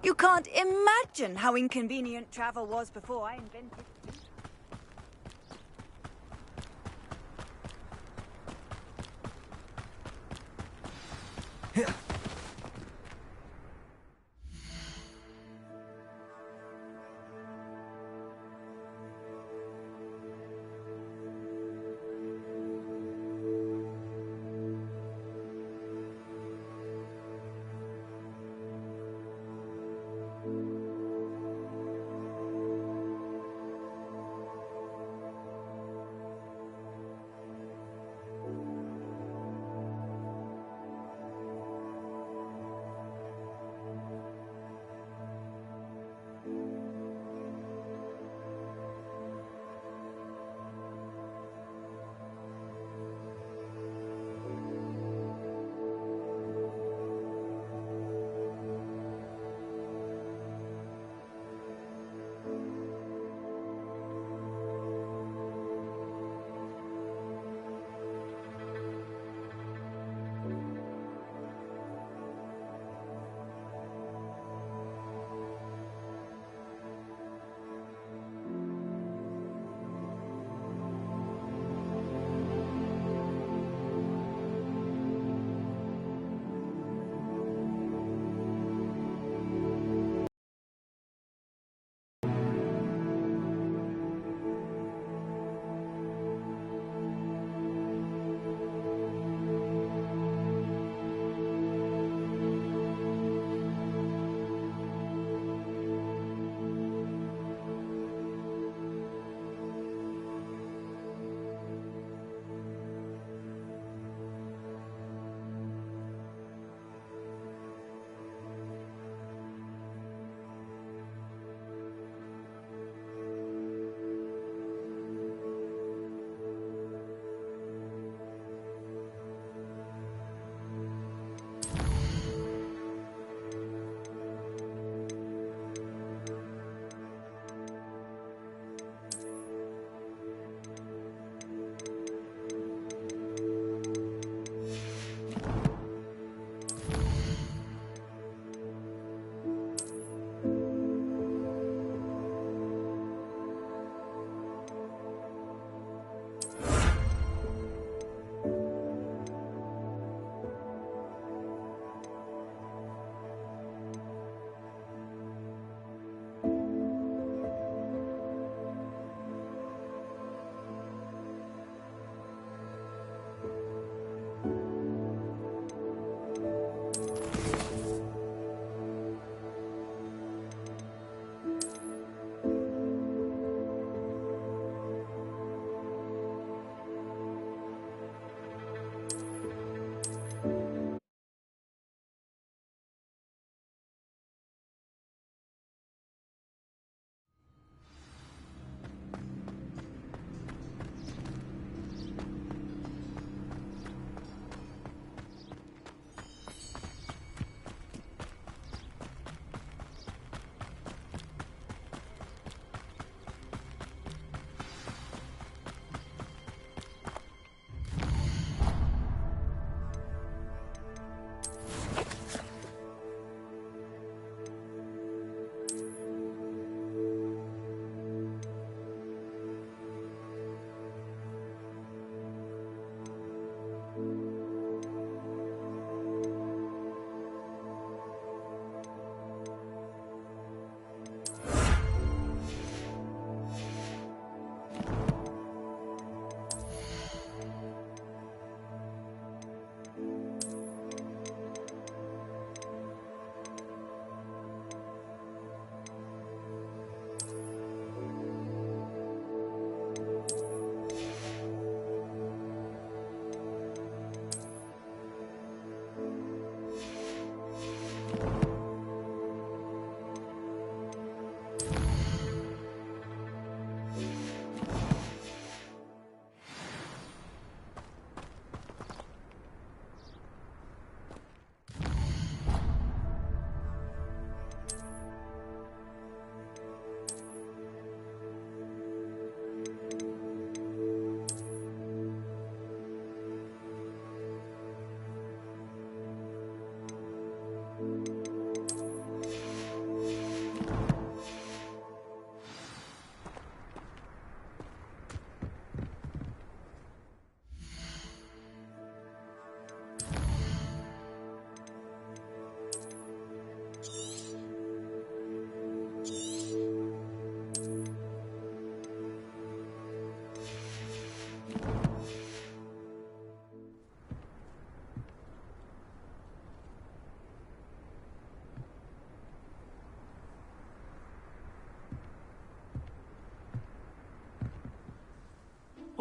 Speaker 1: You can't imagine how inconvenient travel was before I invented blue powder.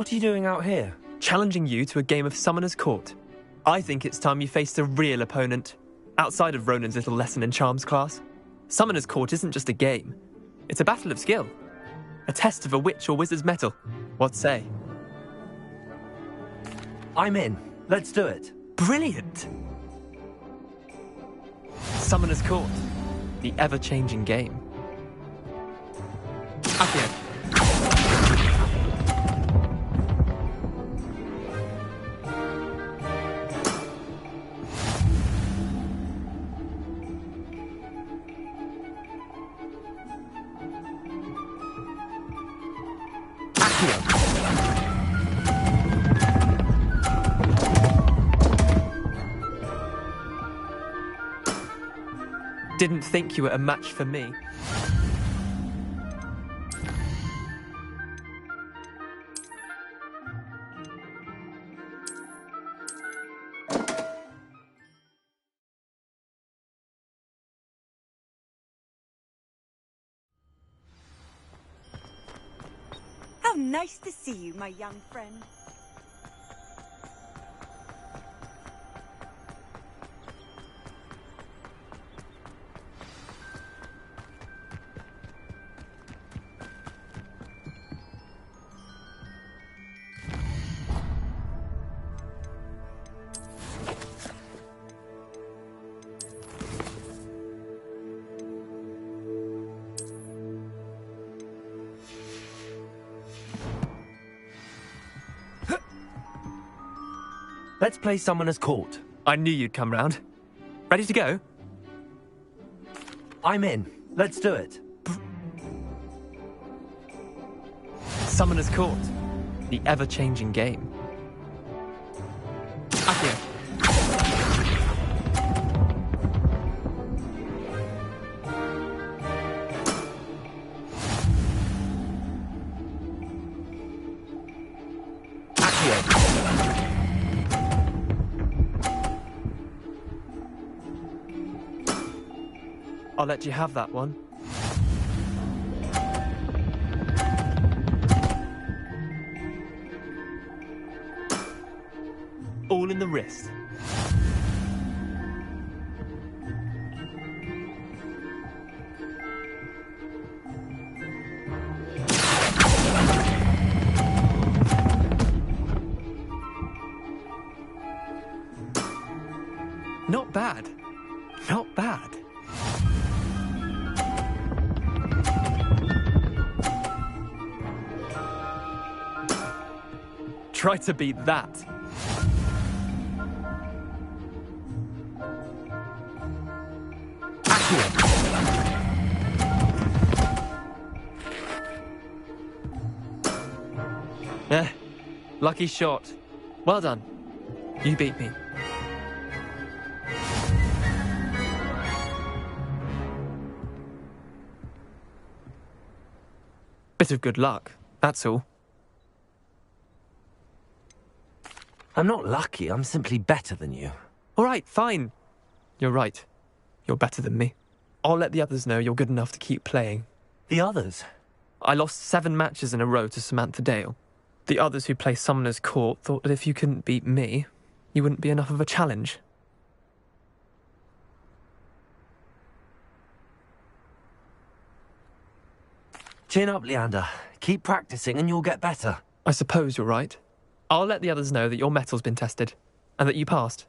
Speaker 2: What are you doing out here?
Speaker 16: Challenging you to a game of Summoner's Court. I think it's time you faced a real opponent, outside of Ronan's little lesson in charms class. Summoner's Court isn't just a game. It's a battle of skill. A test of a witch or wizard's mettle. What say?
Speaker 2: I'm in. Let's do it.
Speaker 16: Brilliant! Summoner's Court. The ever-changing game. Accio. Didn't think you were a match for me.
Speaker 1: How nice to see you, my young friend.
Speaker 2: Let's play Summoner's Court.
Speaker 16: I knew you'd come round. Ready to go?
Speaker 2: I'm in. Let's do it.
Speaker 16: Summoner's Court. The ever-changing game. Accio. I'll let you have that one. All in the wrist. Not bad. Not bad. Try to beat that. Lucky shot. Well done. You beat me. Bit of good luck, that's all.
Speaker 2: I'm not lucky, I'm simply better than you.
Speaker 16: All right, fine. You're right. You're better than me. I'll let the others know you're good enough to keep playing.
Speaker 2: The others?
Speaker 16: I lost 7 matches in a row to Samantha Dale. The others who play Summoner's Court thought that if you couldn't beat me, you wouldn't be enough of a challenge.
Speaker 2: Chin up, Leander. Keep practicing and you'll get better.
Speaker 16: I suppose you're right. I'll let the others know that your metal's been tested, and that you passed.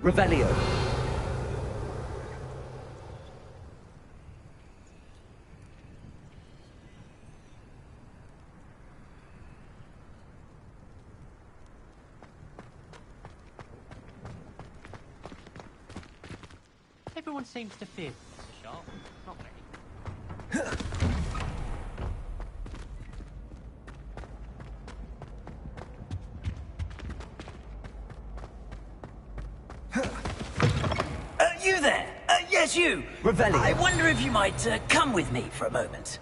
Speaker 2: Revelio.
Speaker 15: Everyone seems to fear Professor Sharp. Not me.
Speaker 18: You there? Yes, you.
Speaker 2: Revelio.
Speaker 18: I wonder if you might come with me for a moment.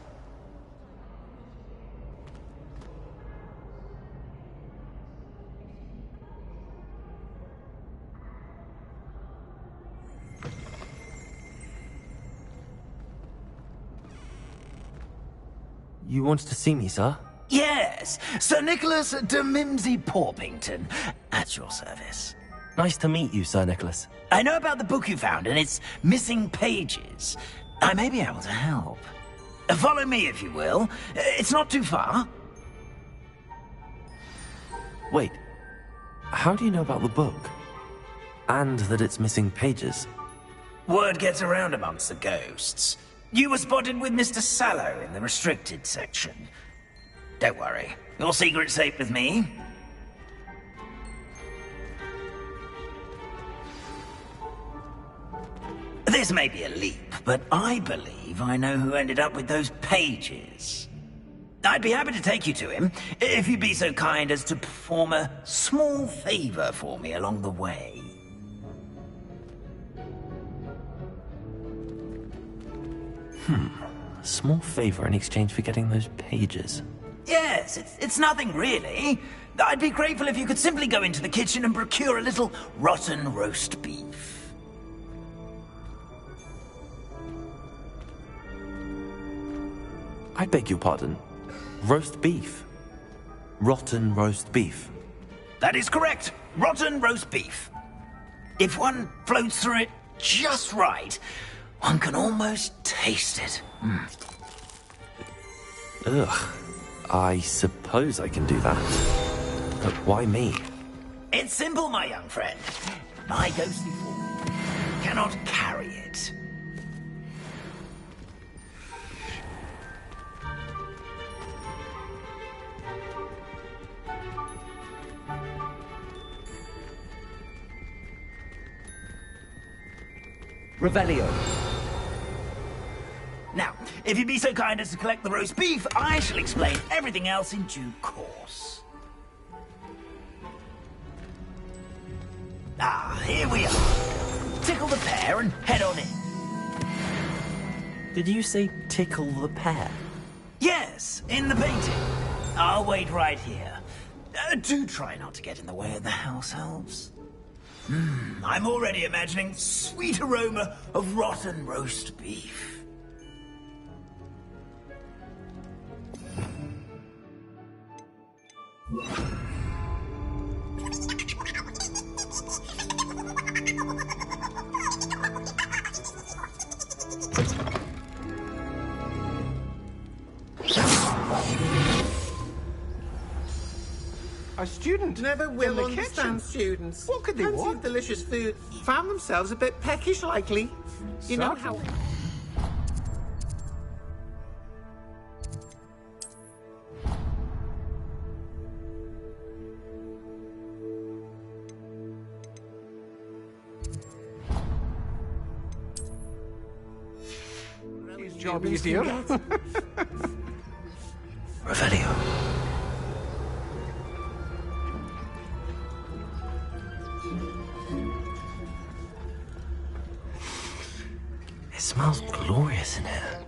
Speaker 2: You wanted to see me, sir?
Speaker 18: Yes, Sir Nicholas de Mimsy Porpington, at your service.
Speaker 2: Nice to meet you, Sir Nicholas.
Speaker 18: I know about the book you found and its missing pages. I may be able to help. Follow me, if you will. It's not too far.
Speaker 2: Wait, how do you know about the book? And that it's missing pages?
Speaker 18: Word gets around amongst the ghosts. You were spotted with Mr. Sallow in the restricted section. Don't worry, your secret's safe with me. This may be a leap, but I believe I know who ended up with those pages. I'd be happy to take you to him, if you'd be so kind as to perform a small favor for me along the way.
Speaker 2: A small favor in exchange for getting those pages.
Speaker 18: Yes, it's nothing really. I'd be grateful if you could simply go into the kitchen and procure a little rotten roast beef.
Speaker 2: I beg your pardon. Roast beef? Rotten roast beef?
Speaker 18: That is correct. Rotten roast beef. If one floats through it just right, one can almost taste it.
Speaker 2: Ugh. I suppose I can do that. But why me?
Speaker 18: It's simple, my young friend. My ghostly form cannot carry it.
Speaker 2: Revelio.
Speaker 18: Now, if you'd be so kind as to collect the roast beef, I shall explain everything else in due course. Ah, here we are. Tickle the pear and head on in.
Speaker 2: Did you say tickle the pear?
Speaker 18: Yes, in the painting. I'll wait right here. Do try not to get in the way of the house elves. I'm already imagining sweet aroma of rotten roast beef.
Speaker 19: A student
Speaker 20: never will
Speaker 19: in the
Speaker 20: understand
Speaker 19: kitchen.
Speaker 20: students.
Speaker 19: What could they
Speaker 20: Plenty
Speaker 19: want?
Speaker 20: of delicious food. Found themselves a bit peckish, likely. You know how.
Speaker 19: His job easier.
Speaker 2: Revelio. It smells glorious in here.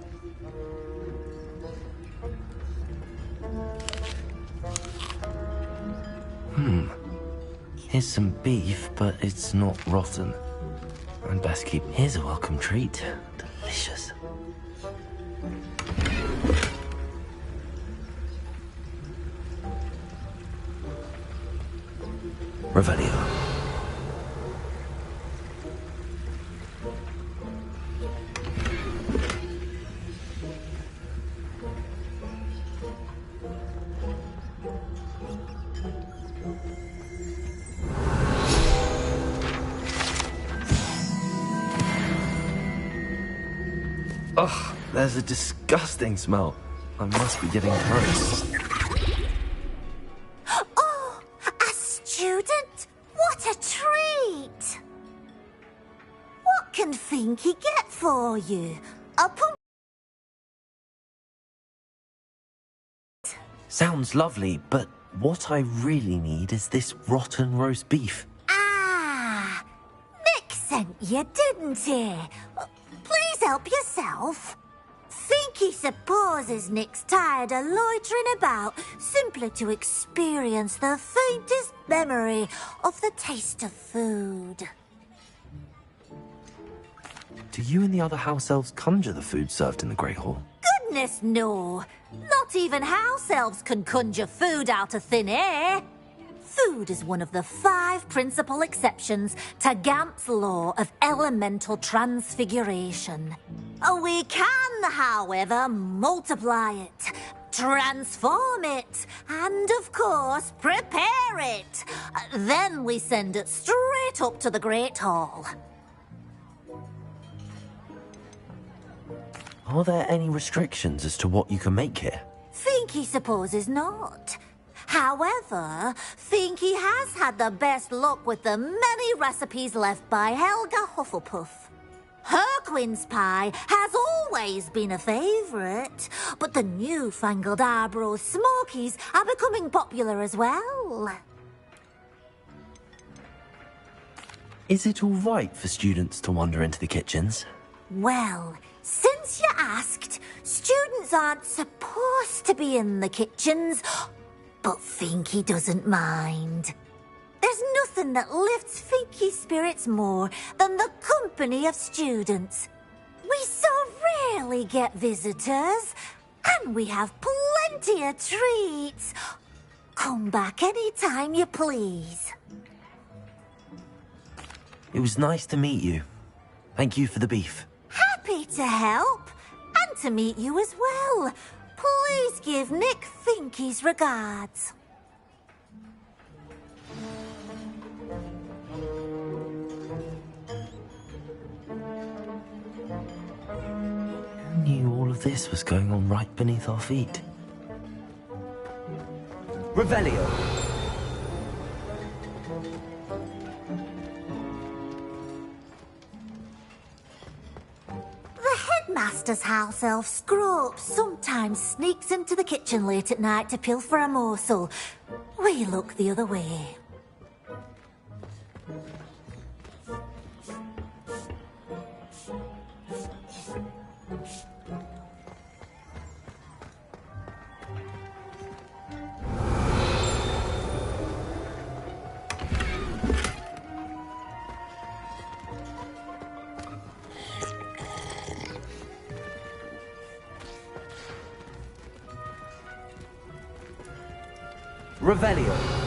Speaker 2: Here's some beef, but it's not rotten. I'd best keep. Here's a welcome treat. Delicious. Revelio. Ugh, there's a disgusting smell. I must be getting close.
Speaker 21: Oh, a student? What a treat! What can Finky get for you? A pumpkin?
Speaker 2: Sounds lovely, but what I really need is this rotten roast beef.
Speaker 21: Ah, Nick sent you, didn't he? Please help yourself. Finky supposes Nick's tired of loitering about simply to experience the faintest memory of the taste of food.
Speaker 2: Do you and the other house elves conjure the food served in the Great Hall?
Speaker 21: Goodness, no. Not even house elves can conjure food out of thin air. Food is one of the 5 principal exceptions to Gamp's law of elemental transfiguration. We can, however, multiply it, transform it, and, of course, prepare it. Then we send it straight up to the Great Hall.
Speaker 2: Are there any restrictions as to what you can make here?
Speaker 21: Finky supposes not. However, Finky has had the best luck with the many recipes left by Helga Hufflepuff. Her quince pie has always been a favourite, but the newfangled Arbroath Smokies are becoming popular as well.
Speaker 2: Is it all right for students to wander into the kitchens?
Speaker 21: Well, since you asked, students aren't supposed to be in the kitchens, but Finky doesn't mind. There's nothing that lifts Finky's spirits more than the company of students. We so rarely get visitors, and we have plenty of treats. Come back any time you please.
Speaker 2: It was nice to meet you. Thank you for the beef.
Speaker 21: Happy to help, and to meet you as well. Please give Nick Finky's regards.
Speaker 2: Who knew all of this was going on right beneath our feet? Revelio!
Speaker 21: Headmaster's house elf Scrope sometimes sneaks into the kitchen late at night to pilfer a morsel. We look the other way.
Speaker 2: Revelio!